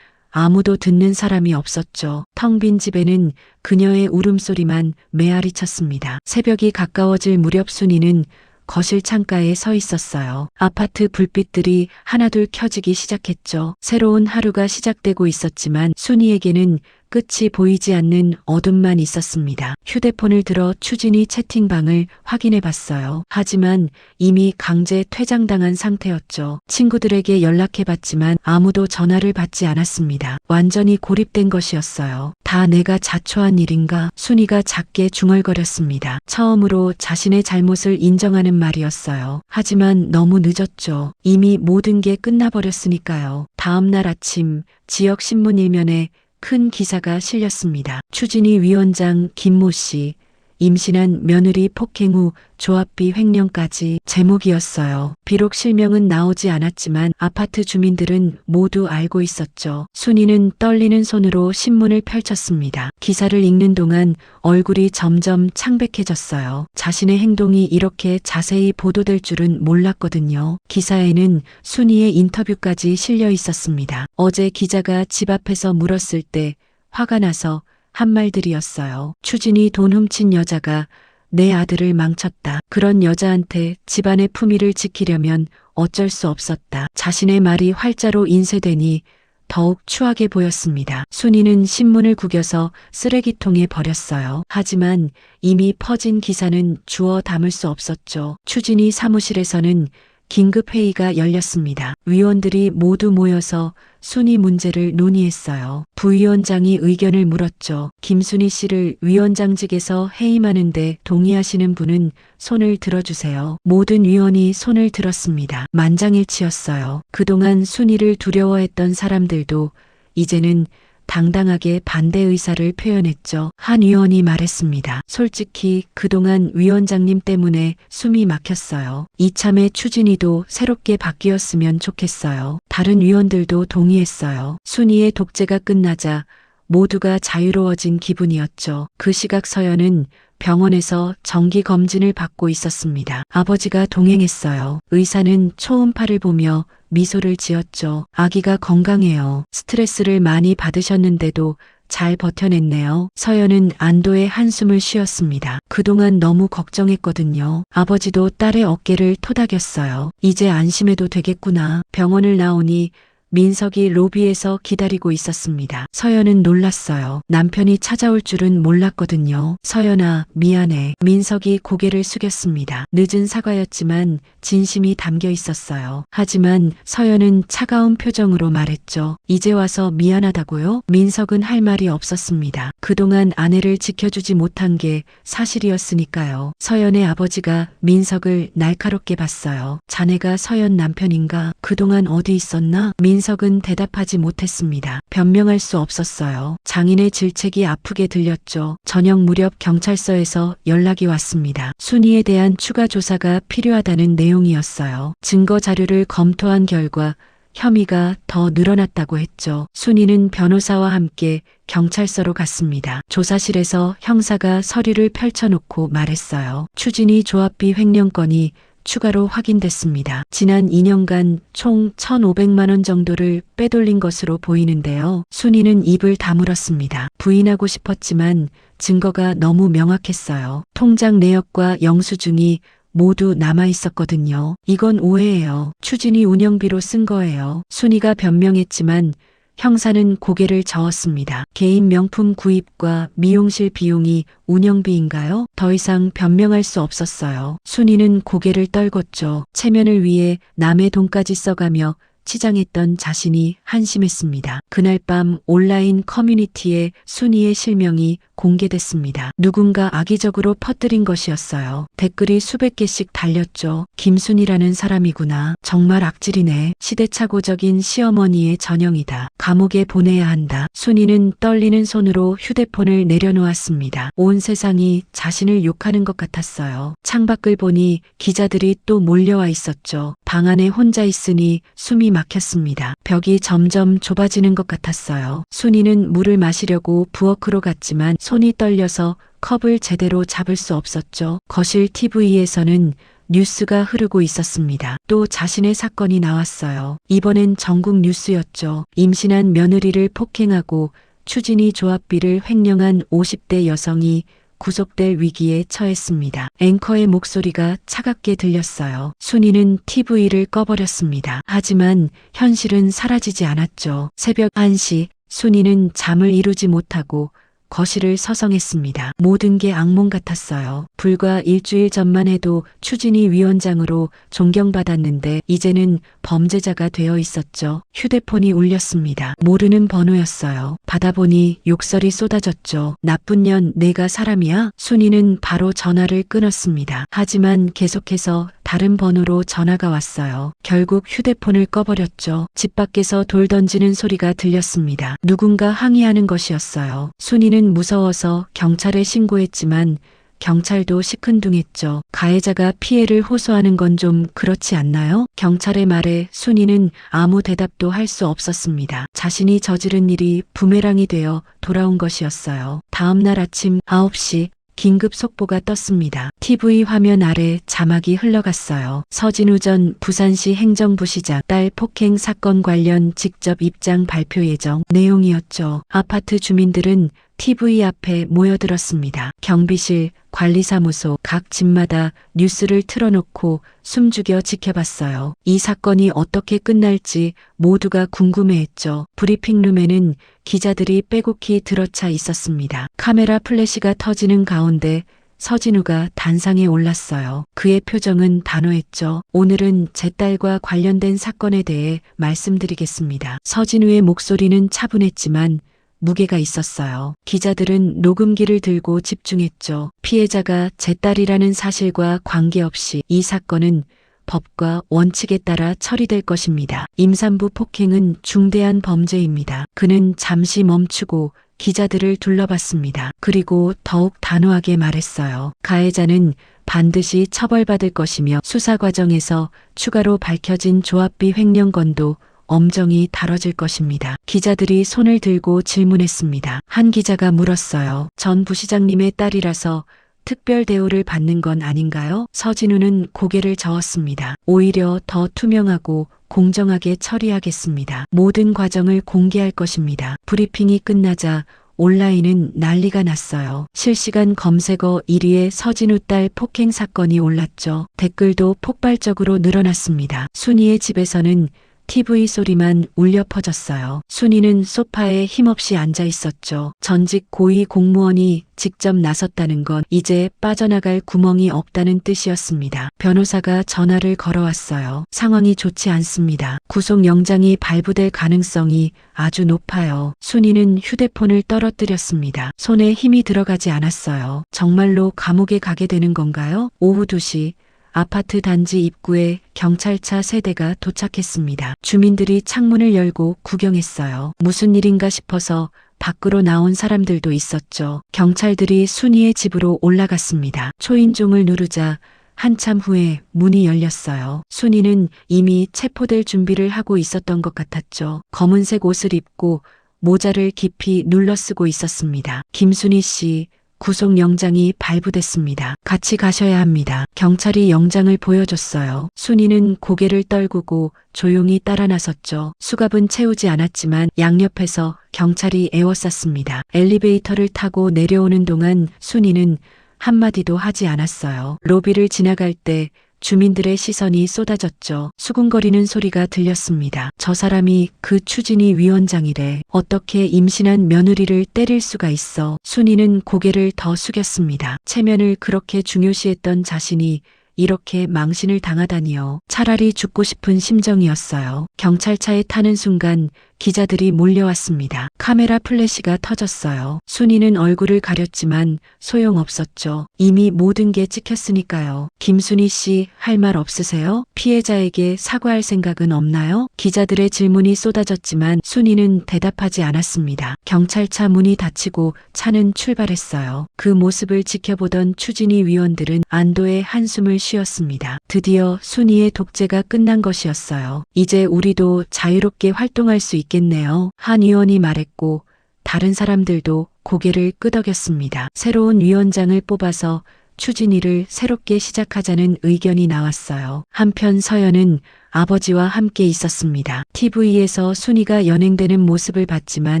아무도 듣는 사람이 없었죠. 텅 빈 집에는 그녀의 울음소리만 메아리 쳤습니다. 새벽이 가까워질 무렵 순이는 거실 창가에 서 있었어요. 아파트 불빛들이 하나둘 켜지기 시작했죠. 새로운 하루가 시작되고 있었지만 순이에게는 끝이 보이지 않는 어둠만 있었습니다. 휴대폰을 들어 추진이 채팅방을 확인해 봤어요. 하지만 이미 강제 퇴장당한 상태였죠. 친구들에게 연락해 봤지만 아무도 전화를 받지 않았습니다. 완전히 고립된 것이었어요. 다 내가 자초한 일인가? 순이가 작게 중얼거렸습니다. 처음으로 자신의 잘못을 인정하는 말이었어요. 하지만 너무 늦었죠. 이미 모든 게 끝나버렸으니까요. 다음 날 아침 지역 신문 일면에 큰 기사가 실렸습니다. 추진위 위원장 김모 씨, 임신한 며느리 폭행 후 조합비 횡령까지 제목이었어요. 비록 실명은 나오지 않았지만 아파트 주민들은 모두 알고 있었죠. 순이는 떨리는 손으로 신문을 펼쳤습니다. 기사를 읽는 동안 얼굴이 점점 창백해졌어요. 자신의 행동이 이렇게 자세히 보도될 줄은 몰랐거든요. 기사에는 순이의 인터뷰까지 실려 있었습니다. 어제 기자가 집 앞에서 물었을 때 화가 나서 한 말들이었어요. 추진이 돈 훔친 여자가 내 아들을 망쳤다. 그런 여자한테 집안의 품위를 지키려면 어쩔 수 없었다. 자신의 말이 활자로 인쇄되니 더욱 추하게 보였습니다. 순이는 신문을 구겨서 쓰레기통에 버렸어요. 하지만 이미 퍼진 기사는 주워 담을 수 없었죠. 추진이 사무실에서는 긴급회의가 열렸습니다. 위원들이 모두 모여서 순이 문제를 논의했어요. 부위원장이 의견을 물었죠. 김순희 씨를 위원장직에서 해임하는데 동의하시는 분은 손을 들어주세요. 모든 위원이 손을 들었습니다. 만장일치였어요. 그동안 순이를 두려워했던 사람들도 이제는 당당하게 반대 의사를 표현했죠. 한 위원이 말했습니다. 솔직히 그동안 위원장님 때문에 숨이 막혔어요. 이참에 추진이도 새롭게 바뀌었으면 좋겠어요. 다른 위원들도 동의했어요. 순이의 독재가 끝나자 모두가 자유로워진 기분이었죠. 그 시각 서연은 병원에서 정기 검진을 받고 있었습니다. 아버지가 동행했어요. 의사는 초음파를 보며 미소를 지었죠. 아기가 건강해요. 스트레스를 많이 받으셨는데도 잘 버텨냈네요. 서연은 안도의 한숨을 쉬었습니다. 그동안 너무 걱정했거든요. 아버지도 딸의 어깨를 토닥였어요. 이제 안심해도 되겠구나. 병원을 나오니 민석이 로비에서 기다리고 있었습니다. 서연은 놀랐어요. 남편이 찾아올 줄은 몰랐거든요. 서연아, 미안해. 민석이 고개를 숙였습니다. 늦은 사과였지만 진심이 담겨 있었어요. 하지만 서연은 차가운 표정으로 말했죠. 이제 와서 미안하다고요? 민석은 할 말이 없었습니다. 그동안 아내를 지켜주지 못한 게 사실이었으니까요. 서연의 아버지가 민석을 날카롭게 봤어요. 자네가 서연 남편인가? 그동안 어디 있었나? 민석은 대답하지 못했습니다. 변명할 수 없었어요. 장인의 질책이 아프게 들렸죠. 저녁 무렵 경찰서에서 연락이 왔습니다. 순이에 대한 추가 조사가 필요하다는 내용이었어요. 증거 자료를 검토한 결과 혐의가 더 늘어났다고 했죠. 순이는 변호사와 함께 경찰서로 갔습니다. 조사실에서 형사가 서류를 펼쳐놓고 말했어요. 추진이 조합비 횡령 건이 추가로 확인됐습니다. 지난 2년간 총 1,500만 원 정도를 빼돌린 것으로 보이는데요. 순이는 입을 다물었습니다. 부인하고 싶었지만 증거가 너무 명확했어요. 통장 내역과 영수증이 모두 남아 있었거든요. 이건 오해예요. 추진이 운영비로 쓴 거예요. 순이가 변명했지만 형사는 고개를 저었습니다. 개인 명품 구입과 미용실 비용이 운영비인가요? 더 이상 변명할 수 없었어요. 순이는 고개를 떨궜죠. 체면을 위해 남의 돈까지 써가며 치장했던 자신이 한심했습니다. 그날 밤 온라인 커뮤니티에 순이의 실명이 공개됐습니다. 누군가 악의적으로 퍼뜨린 것이었어요. 댓글이 수백 개씩 달렸죠. 김순이라는 사람이구나. 정말 악질이네. 시대착오적인 시어머니의 전형이다. 감옥에 보내야 한다. 순이는 떨리는 손으로 휴대폰을 내려놓았습니다. 온 세상이 자신을 욕하는 것 같았어요. 창밖을 보니 기자들이 또 몰려와 있었죠. 방 안에 혼자 있으니 숨이 막혔습니다. 벽이 점점 좁아지는 것 같았어요. 순이는 물을 마시려고 부엌으로 갔지만 손이 떨려서 컵을 제대로 잡을 수 없었죠. 거실 TV에서는 뉴스가 흐르고 있었습니다. 또 자신의 사건이 나왔어요. 이번엔 전국 뉴스였죠. 임신한 며느리를 폭행하고 추진이 조합비를 횡령한 50대 여성이 구속될 위기에 처했습니다. 앵커의 목소리가 차갑게 들렸어요. 순이는 TV를 꺼버렸습니다. 하지만 현실은 사라지지 않았죠. 새벽 1시 순이는 잠을 이루지 못하고 거실을 서성했습니다. 모든 게 악몽 같았어요. 불과 일주일 전만 해도 추진위 위원장으로 존경받았는데 이제는 범죄자가 되어 있었죠. 휴대폰이 울렸습니다. 모르는 번호였어요. 받아보니 욕설이 쏟아졌죠. 나쁜 년 내가 사람이야? 순이는 바로 전화를 끊었습니다. 하지만 계속해서 다른 번호로 전화가 왔어요. 결국 휴대폰을 꺼버렸죠. 집 밖에서 돌 던지는 소리가 들렸습니다. 누군가 항의하는 것이었어요. 순이는 무서워서 경찰에 신고했지만 경찰도 시큰둥했죠. 가해자가 피해를 호소하는 건 좀 그렇지 않나요? 경찰의 말에 순이는 아무 대답도 할 수 없었습니다. 자신이 저지른 일이 부메랑이 되어 돌아온 것이었어요. 다음 날 아침 9시 긴급 속보가 떴습니다. TV 화면 아래 자막이 흘러갔어요. 서진우 전 부산시 행정부시장 딸 폭행 사건 관련 직접 입장 발표 예정 내용이었죠. 아파트 주민들은 TV 앞에 모여들었습니다. 경비실, 관리사무소, 각 집마다 뉴스를 틀어놓고 숨죽여 지켜봤어요. 이 사건이 어떻게 끝날지 모두가 궁금해했죠. 브리핑룸에는 기자들이 빼곡히 들어차 있었습니다. 카메라 플래시가 터지는 가운데 서진우가 단상에 올랐어요. 그의 표정은 단호했죠. 오늘은 제 딸과 관련된 사건에 대해 말씀드리겠습니다. 서진우의 목소리는 차분했지만 무게가 있었어요. 기자들은 녹음기를 들고 집중했죠. 피해자가 제 딸이라는 사실과 관계없이 이 사건은 법과 원칙에 따라 처리될 것입니다. 임산부 폭행은 중대한 범죄입니다. 그는 잠시 멈추고 기자들을 둘러봤습니다. 그리고 더욱 단호하게 말했어요. 가해자는 반드시 처벌받을 것이며 수사 과정에서 추가로 밝혀진 조합비 횡령 건도 엄정히 다뤄질 것입니다. 기자들이 손을 들고 질문했습니다. 한 기자가 물었어요. 전 부시장님의 딸이라서 특별 대우를 받는 건 아닌가요? 서진우는 고개를 저었습니다. 오히려 더 투명하고 공정하게 처리하겠습니다. 모든 과정을 공개할 것입니다. 브리핑이 끝나자 온라인은 난리가 났어요. 실시간 검색어 1위에 서진우 딸 폭행 사건이 올랐죠. 댓글도 폭발적으로 늘어났습니다. 순이의 집에서는 TV 소리만 울려 퍼졌어요. 순이는 소파에 힘없이 앉아 있었죠. 전직 고위 공무원이 직접 나섰다는 건 이제 빠져나갈 구멍이 없다는 뜻이었습니다. 변호사가 전화를 걸어왔어요. 상황이 좋지 않습니다. 구속영장이 발부될 가능성이 아주 높아요. 순이는 휴대폰을 떨어뜨렸습니다. 손에 힘이 들어가지 않았어요. 정말로 감옥에 가게 되는 건가요? 오후 2시 아파트 단지 입구에 경찰차 3대가 도착했습니다. 주민들이 창문을 열고 구경했어요. 무슨 일인가 싶어서 밖으로 나온 사람들도 있었죠. 경찰들이 순이의 집으로 올라갔습니다. 초인종을 누르자 한참 후에 문이 열렸어요. 순이는 이미 체포될 준비를 하고 있었던 것 같았죠. 검은색 옷을 입고 모자를 깊이 눌러 쓰고 있었습니다. 김순이 씨, 구속영장이 발부됐습니다. 같이 가셔야 합니다. 경찰이 영장을 보여줬어요. 순이는 고개를 떨구고 조용히 따라 나섰죠. 수갑은 채우지 않았지만 양옆에서 경찰이 에워쌌습니다. 엘리베이터를 타고 내려오는 동안 순이는 한마디도 하지 않았어요. 로비를 지나갈 때 주민들의 시선이 쏟아졌죠. 수군거리는 소리가 들렸습니다. 저 사람이 그 추진위 위원장이래. 어떻게 임신한 며느리를 때릴 수가 있어. 순이는 고개를 더 숙였습니다. 체면을 그렇게 중요시했던 자신이 이렇게 망신을 당하다니요. 차라리 죽고 싶은 심정이었어요. 경찰차에 타는 순간 기자들이 몰려왔습니다. 카메라 플래시가 터졌어요. 순이는 얼굴을 가렸지만 소용없었죠. 이미 모든 게 찍혔으니까요. 김순이 씨, 할 말 없으세요? 피해자에게 사과할 생각은 없나요? 기자들의 질문이 쏟아졌지만 순이는 대답하지 않았습니다. 경찰차 문이 닫히고 차는 출발했어요. 그 모습을 지켜보던 추진위 위원들은 안도의 한숨을 쉬었습니다. 드디어 순이의 독재가 끝난 것이었어요. 이제 우리도 자유롭게 활동할 수 있겠네요. 한 의원이 말했고 다른 사람들도 고개를 끄덕였습니다. 새로운 위원장을 뽑아서 추진위를 새롭게 시작하자는 의견이 나왔어요. 한편 서연은 아버지와 함께 있었습니다. TV에서 순이가 연행되는 모습을 봤지만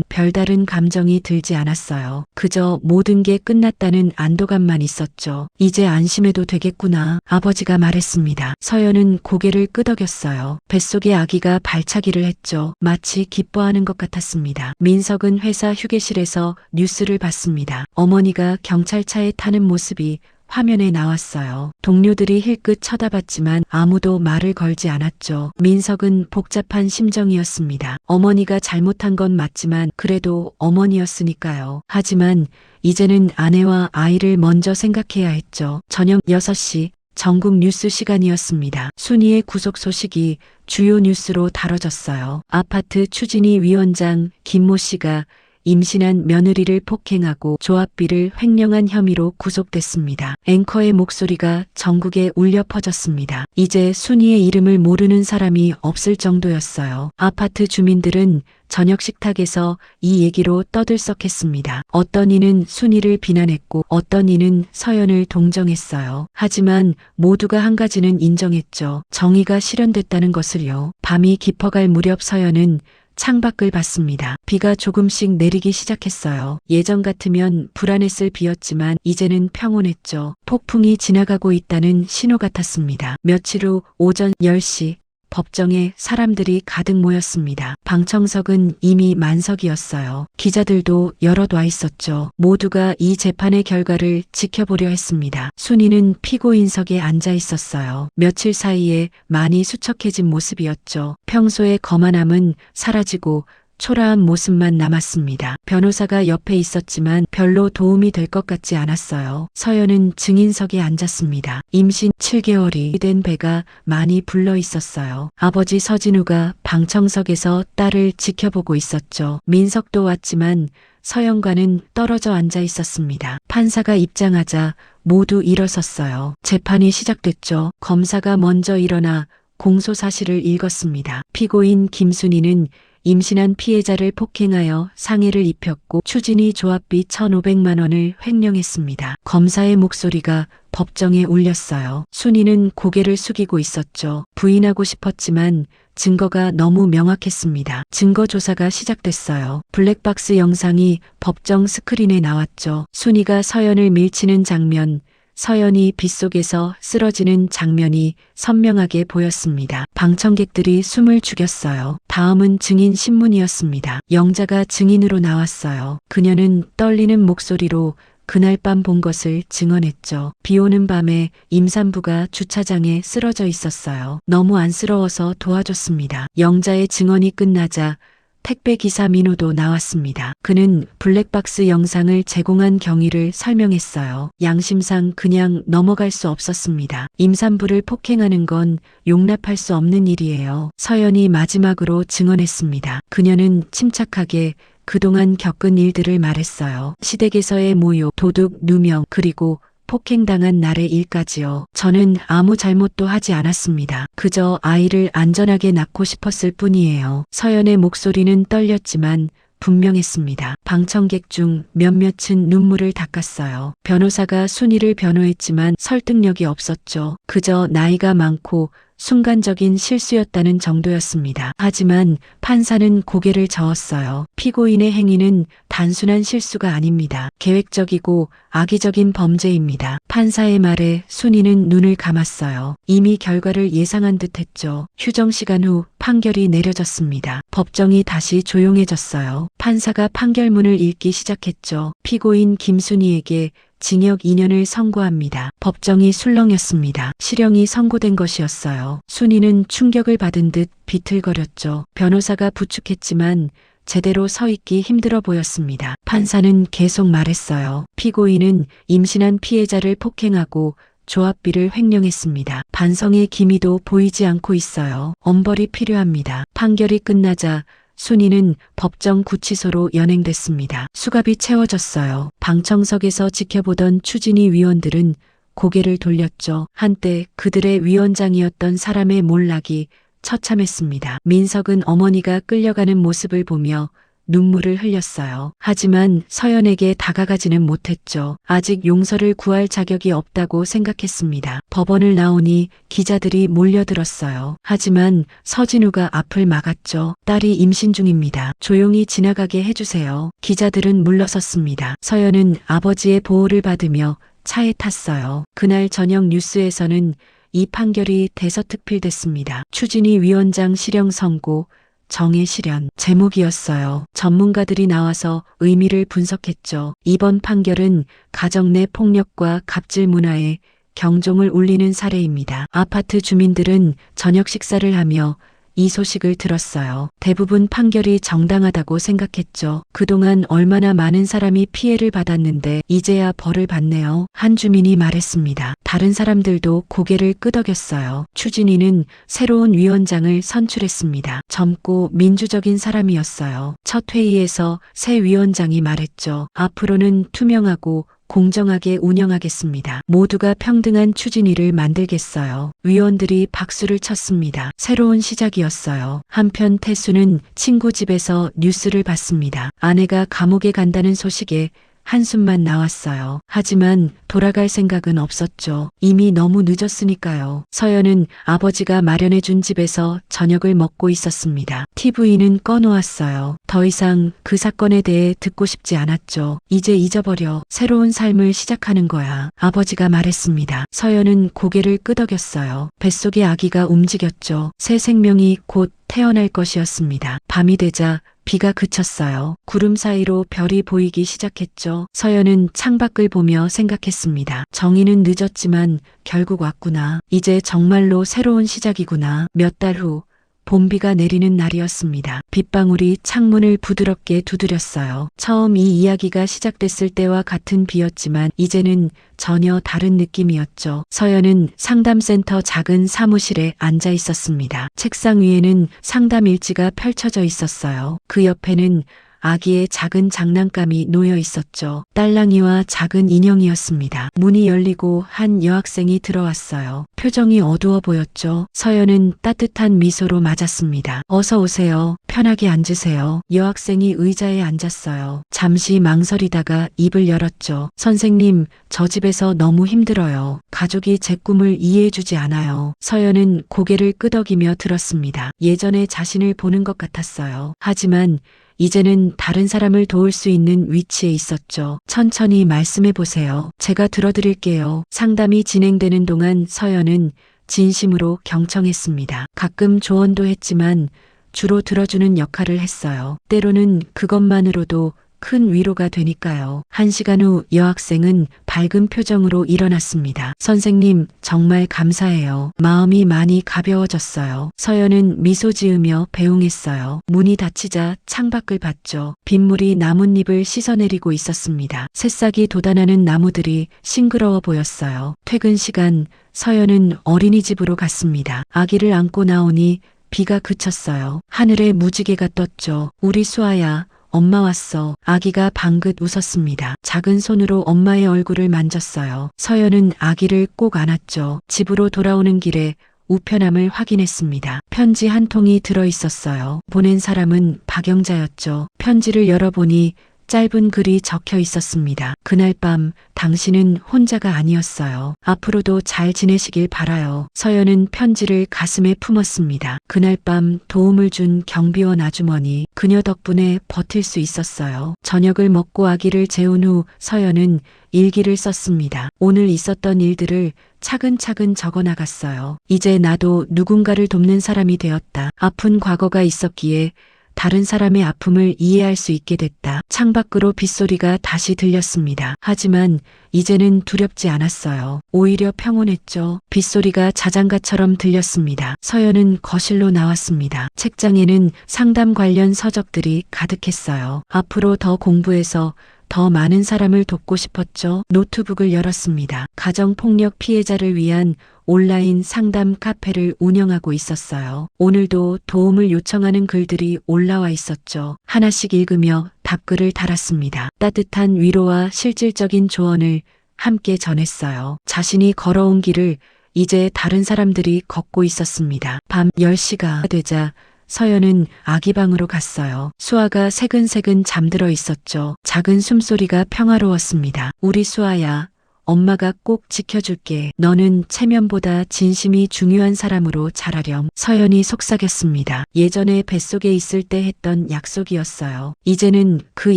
별다른 감정이 들지 않았어요. 그저 모든 게 끝났다는 안도감만 있었죠. 이제 안심해도 되겠구나. 아버지가 말했습니다. 서연은 고개를 끄덕였어요. 뱃속에 아기가 발차기를 했죠. 마치 기뻐하는 것 같았습니다. 민석은 회사 휴게실에서 뉴스를 봤습니다. 어머니가 경찰차에 타는 모습이 화면에 나왔어요. 동료들이 힐끗 쳐다봤지만 아무도 말을 걸지 않았죠. 민석은 복잡한 심정이었습니다. 어머니가 잘못한 건 맞지만 그래도 어머니였으니까요. 하지만 이제는 아내와 아이를 먼저 생각해야 했죠. 저녁 6시 전국 뉴스 시간이었습니다. 순이의 구속 소식이 주요 뉴스로 다뤄졌어요. 아파트 추진위 위원장 김모 씨가 임신한 며느리를 폭행하고 조합비를 횡령한 혐의로 구속됐습니다. 앵커의 목소리가 전국에 울려 퍼졌습니다. 이제 순이의 이름을 모르는 사람이 없을 정도였어요. 아파트 주민들은 저녁 식탁에서 이 얘기로 떠들썩했습니다. 어떤 이는 순이를 비난했고 어떤 이는 서연을 동정했어요. 하지만 모두가 한 가지는 인정했죠. 정의가 실현됐다는 것을요. 밤이 깊어갈 무렵 서연은 창밖을 봤습니다. 비가 조금씩 내리기 시작했어요. 예전 같으면 불안했을 비였지만 이제는 평온했죠. 폭풍이 지나가고 있다는 신호 같았습니다. 며칠 후 오전 10시 법정에 사람들이 가득 모였습니다. 방청석은 이미 만석이었어요. 기자들도 여럿 와 있었죠. 모두가 이 재판의 결과를 지켜보려 했습니다. 순이는 피고인석에 앉아 있었어요. 며칠 사이에 많이 수척해진 모습이었죠. 평소의 거만함은 사라지고 초라한 모습만 남았습니다. 변호사가 옆에 있었지만 별로 도움이 될 것 같지 않았어요. 서연은 증인석에 앉았습니다. 임신 7개월이 된 배가 많이 불러 있었어요. 아버지 서진우가 방청석에서 딸을 지켜보고 있었죠. 민석도 왔지만 서연과는 떨어져 앉아 있었습니다. 판사가 입장하자 모두 일어섰어요. 재판이 시작됐죠. 검사가 먼저 일어나 공소 사실을 읽었습니다. 피고인 김순이는 임신한 피해자를 폭행하여 상해를 입혔고 추진위 조합비 1,500만 원을 횡령했습니다. 검사의 목소리가 법정에 울렸어요. 순이는 고개를 숙이고 있었죠. 부인하고 싶었지만 증거가 너무 명확했습니다. 증거 조사가 시작됐어요. 블랙박스 영상이 법정 스크린에 나왔죠. 순이가 서연을 밀치는 장면, 서연이 빗속에서 쓰러지는 장면이 선명하게 보였습니다. 방청객들이 숨을 죽였어요. 다음은 증인 신문이었습니다. 영자가 증인으로 나왔어요. 그녀는 떨리는 목소리로 그날 밤 본 것을 증언했죠. 비 오는 밤에 임산부가 주차장에 쓰러져 있었어요. 너무 안쓰러워서 도와줬습니다. 영자의 증언이 끝나자 택배기사 민호도 나왔습니다. 그는 블랙박스 영상을 제공한 경위를 설명했어요. 양심상 그냥 넘어갈 수 없었습니다. 임산부를 폭행하는 건 용납할 수 없는 일이에요. 서연이 마지막으로 증언했습니다. 그녀는 침착하게 그동안 겪은 일들을 말했어요. 시댁에서의 모욕, 도둑, 누명, 그리고 폭행당한 날의 일까지요. 저는 아무 잘못도 하지 않았습니다. 그저 아이를 안전하게 낳고 싶었을 뿐이에요. 서연의 목소리는 떨렸지만 분명했습니다. 방청객 중 몇몇은 눈물을 닦았어요. 변호사가 순이를 변호했지만 설득력이 없었죠. 그저 나이가 많고 순간적인 실수였다는 정도였습니다. 하지만 판사는 고개를 저었어요. 피고인의 행위는 단순한 실수가 아닙니다. 계획적이고 악의적인 범죄입니다. 판사의 말에 순이는 눈을 감았어요. 이미 결과를 예상한 듯 했죠. 휴정 시간 후 판결이 내려졌습니다. 법정이 다시 조용해졌어요. 판사가 판결문을 읽기 시작했죠. 피고인 김순이에게 징역 2년을 선고합니다. 법정이 술렁였습니다. 실형이 선고된 것이었어요. 순이는 충격을 받은 듯 비틀거렸죠. 변호사가 부축했지만 제대로 서 있기 힘들어 보였습니다. 판사는 계속 말했어요. 피고인은 임신한 피해자를 폭행하고 조합비를 횡령했습니다. 반성의 기미도 보이지 않고 있어요. 엄벌이 필요합니다. 판결이 끝나자 순이는 법정 구치소로 연행됐습니다. 수갑이 채워졌어요. 방청석에서 지켜보던 추진위 위원들은 고개를 돌렸죠. 한때 그들의 위원장이었던 사람의 몰락이 처참했습니다. 민석은 어머니가 끌려가는 모습을 보며 눈물을 흘렸어요. 하지만 서연에게 다가가지는 못했죠. 아직 용서를 구할 자격이 없다고 생각했습니다. 법원을 나오니 기자들이 몰려들었어요. 하지만 서진우가 앞을 막았죠. 딸이 임신 중입니다. 조용히 지나가게 해주세요. 기자들은 물러섰습니다. 서연은 아버지의 보호를 받으며 차에 탔어요. 그날 저녁 뉴스에서는 이 판결이 대서특필됐습니다. 추진위 위원장 실형 선고, 정의 실현 제목이었어요. 전문가들이 나와서 의미를 분석했죠. 이번 판결은 가정 내 폭력과 갑질 문화에 경종을 울리는 사례입니다. 아파트 주민들은 저녁 식사를 하며 이 소식을 들었어요. 대부분 판결이 정당하다고 생각했죠. 그동안 얼마나 많은 사람이 피해를 받았는데 이제야 벌을 받네요. 한 주민이 말했습니다. 다른 사람들도 고개를 끄덕였어요. 추진위는 새로운 위원장을 선출했습니다. 젊고 민주적인 사람이었어요. 첫 회의에서 새 위원장이 말했죠. 앞으로는 투명하고 공정하게 운영하겠습니다. 모두가 평등한 추진위를 만들겠어요. 위원들이 박수를 쳤습니다. 새로운 시작이었어요. 한편 태수는 친구 집에서 뉴스를 봤습니다. 아내가 감옥에 간다는 소식에 한숨만 나왔어요. 하지만 돌아갈 생각은 없었죠. 이미 너무 늦었으니까요. 서연은 아버지가 마련해준 집에서 저녁을 먹고 있었습니다. TV는 꺼놓았어요. 더 이상 그 사건에 대해 듣고 싶지 않았죠. 이제 잊어버려. 새로운 삶을 시작하는 거야. 아버지가 말했습니다. 서연은 고개를 끄덕였어요. 뱃속의 아기가 움직였죠. 새 생명이 곧 태어날 것이었습니다. 밤이 되자 비가 그쳤어요. 구름 사이로 별이 보이기 시작했죠. 서연은 창밖을 보며 생각했습니다. 정의는 늦었지만 결국 왔구나. 이제 정말로 새로운 시작이구나. 몇 달 후 봄비가 내리는 날이었습니다. 빗방울이 창문을 부드럽게 두드렸어요. 처음 이 이야기가 시작됐을 때와 같은 비였지만 이제는 전혀 다른 느낌이었죠. 서연은 상담센터 작은 사무실에 앉아 있었습니다. 책상 위에는 상담 일지가 펼쳐져 있었어요. 그 옆에는 아기의 작은 장난감이 놓여 있었죠. 딸랑이와 작은 인형이었습니다. 문이 열리고 한 여학생이 들어왔어요. 표정이 어두워 보였죠. 서연은 따뜻한 미소로 맞았습니다. 어서 오세요. 편하게 앉으세요. 여학생이 의자에 앉았어요. 잠시 망설이다가 입을 열었죠. 선생님, 저 집에서 너무 힘들어요. 가족이 제 꿈을 이해해주지 않아요. 서연은 고개를 끄덕이며 들었습니다. 예전에 자신을 보는 것 같았어요. 하지만 이제는 다른 사람을 도울 수 있는 위치에 있었죠. 천천히 말씀해 보세요. 제가 들어드릴게요. 상담이 진행되는 동안 서연은 진심으로 경청했습니다. 가끔 조언도 했지만 주로 들어주는 역할을 했어요. 때로는 그것만으로도 큰 위로가 되니까요. 1시간 후 여학생은 밝은 표정으로 일어났습니다. 선생님, 정말 감사해요. 마음이 많이 가벼워졌어요. 서연은 미소 지으며 배웅했어요. 문이 닫히자 창밖을 봤죠. 빗물이 나뭇잎을 씻어내리고 있었습니다. 새싹이 돋아나는 나무들이 싱그러워 보였어요. 퇴근 시간, 서연은 어린이집으로 갔습니다. 아기를 안고 나오니 비가 그쳤어요. 하늘에 무지개가 떴죠. 우리 수아야, 엄마 왔어. 아기가 방긋 웃었습니다. 작은 손으로 엄마의 얼굴을 만졌어요. 서연은 아기를 꼭 안았죠. 집으로 돌아오는 길에 우편함을 확인했습니다. 편지 한 통이 들어 있었어요. 보낸 사람은 박영자였죠. 편지를 열어보니 짧은 글이 적혀 있었습니다. 그날 밤 당신은 혼자가 아니었어요. 앞으로도 잘 지내시길 바라요. 서연은 편지를 가슴에 품었습니다. 그날 밤 도움을 준 경비원 아주머니, 그녀 덕분에 버틸 수 있었어요. 저녁을 먹고 아기를 재운 후 서연은 일기를 썼습니다. 오늘 있었던 일들을 차근차근 적어 나갔어요. 이제 나도 누군가를 돕는 사람이 되었다. 아픈 과거가 있었기에 다른 사람의 아픔을 이해할 수 있게 됐다. 창밖으로 빗소리가 다시 들렸습니다. 하지만 이제는 두렵지 않았어요. 오히려 평온했죠. 빗소리가 자장가처럼 들렸습니다. 서연은 거실로 나왔습니다. 책장에는 상담 관련 서적들이 가득했어요. 앞으로 더 공부해서 더 많은 사람을 돕고 싶었죠. 노트북을 열었습니다. 가정폭력 피해자를 위한 온라인 상담 카페를 운영하고 있었어요. 오늘도 도움을 요청하는 글들이 올라와 있었죠. 하나씩 읽으며 답글을 달았습니다. 따뜻한 위로와 실질적인 조언을 함께 전했어요. 자신이 걸어온 길을 이제 다른 사람들이 걷고 있었습니다. 밤 10시가 되자 서연은 아기 방으로 갔어요. 수아가 새근새근 잠들어 있었죠. 작은 숨소리가 평화로웠습니다. 우리 수아야, 엄마가 꼭 지켜줄게. 너는 체면보다 진심이 중요한 사람으로 자라렴. 서연이 속삭였습니다. 예전에 뱃속에 있을 때 했던 약속이었어요. 이제는 그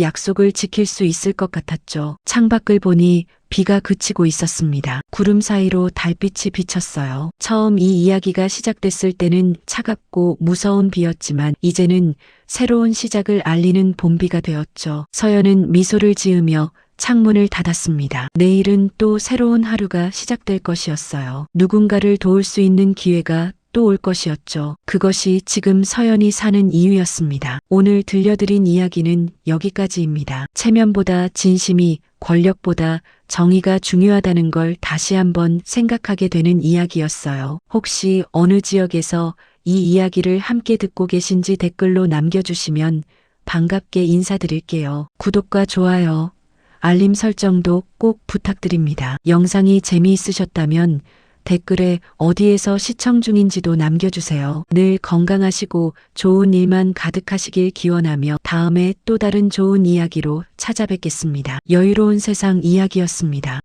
약속을 지킬 수 있을 것 같았죠. 창밖을 보니 비가 그치고 있었습니다. 구름 사이로 달빛이 비쳤어요. 처음 이 이야기가 시작됐을 때는 차갑고 무서운 비였지만 이제는 새로운 시작을 알리는 봄비가 되었죠. 서연은 미소를 지으며 창문을 닫았습니다. 내일은 또 새로운 하루가 시작될 것이었어요. 누군가를 도울 수 있는 기회가 또 올 것이었죠. 그것이 지금 서연이 사는 이유였습니다. 오늘 들려드린 이야기는 여기까지입니다. 체면보다 진심이, 권력보다 정의가 중요하다는 걸 다시 한번 생각하게 되는 이야기였어요. 혹시 어느 지역에서 이 이야기를 함께 듣고 계신지 댓글로 남겨주시면 반갑게 인사드릴게요. 구독과 좋아요, 알림 설정도 꼭 부탁드립니다. 영상이 재미있으셨다면 댓글에 어디에서 시청 중인지도 남겨주세요. 늘 건강하시고 좋은 일만 가득하시길 기원하며 다음에 또 다른 좋은 이야기로 찾아뵙겠습니다. 여유로운 세상 이야기였습니다.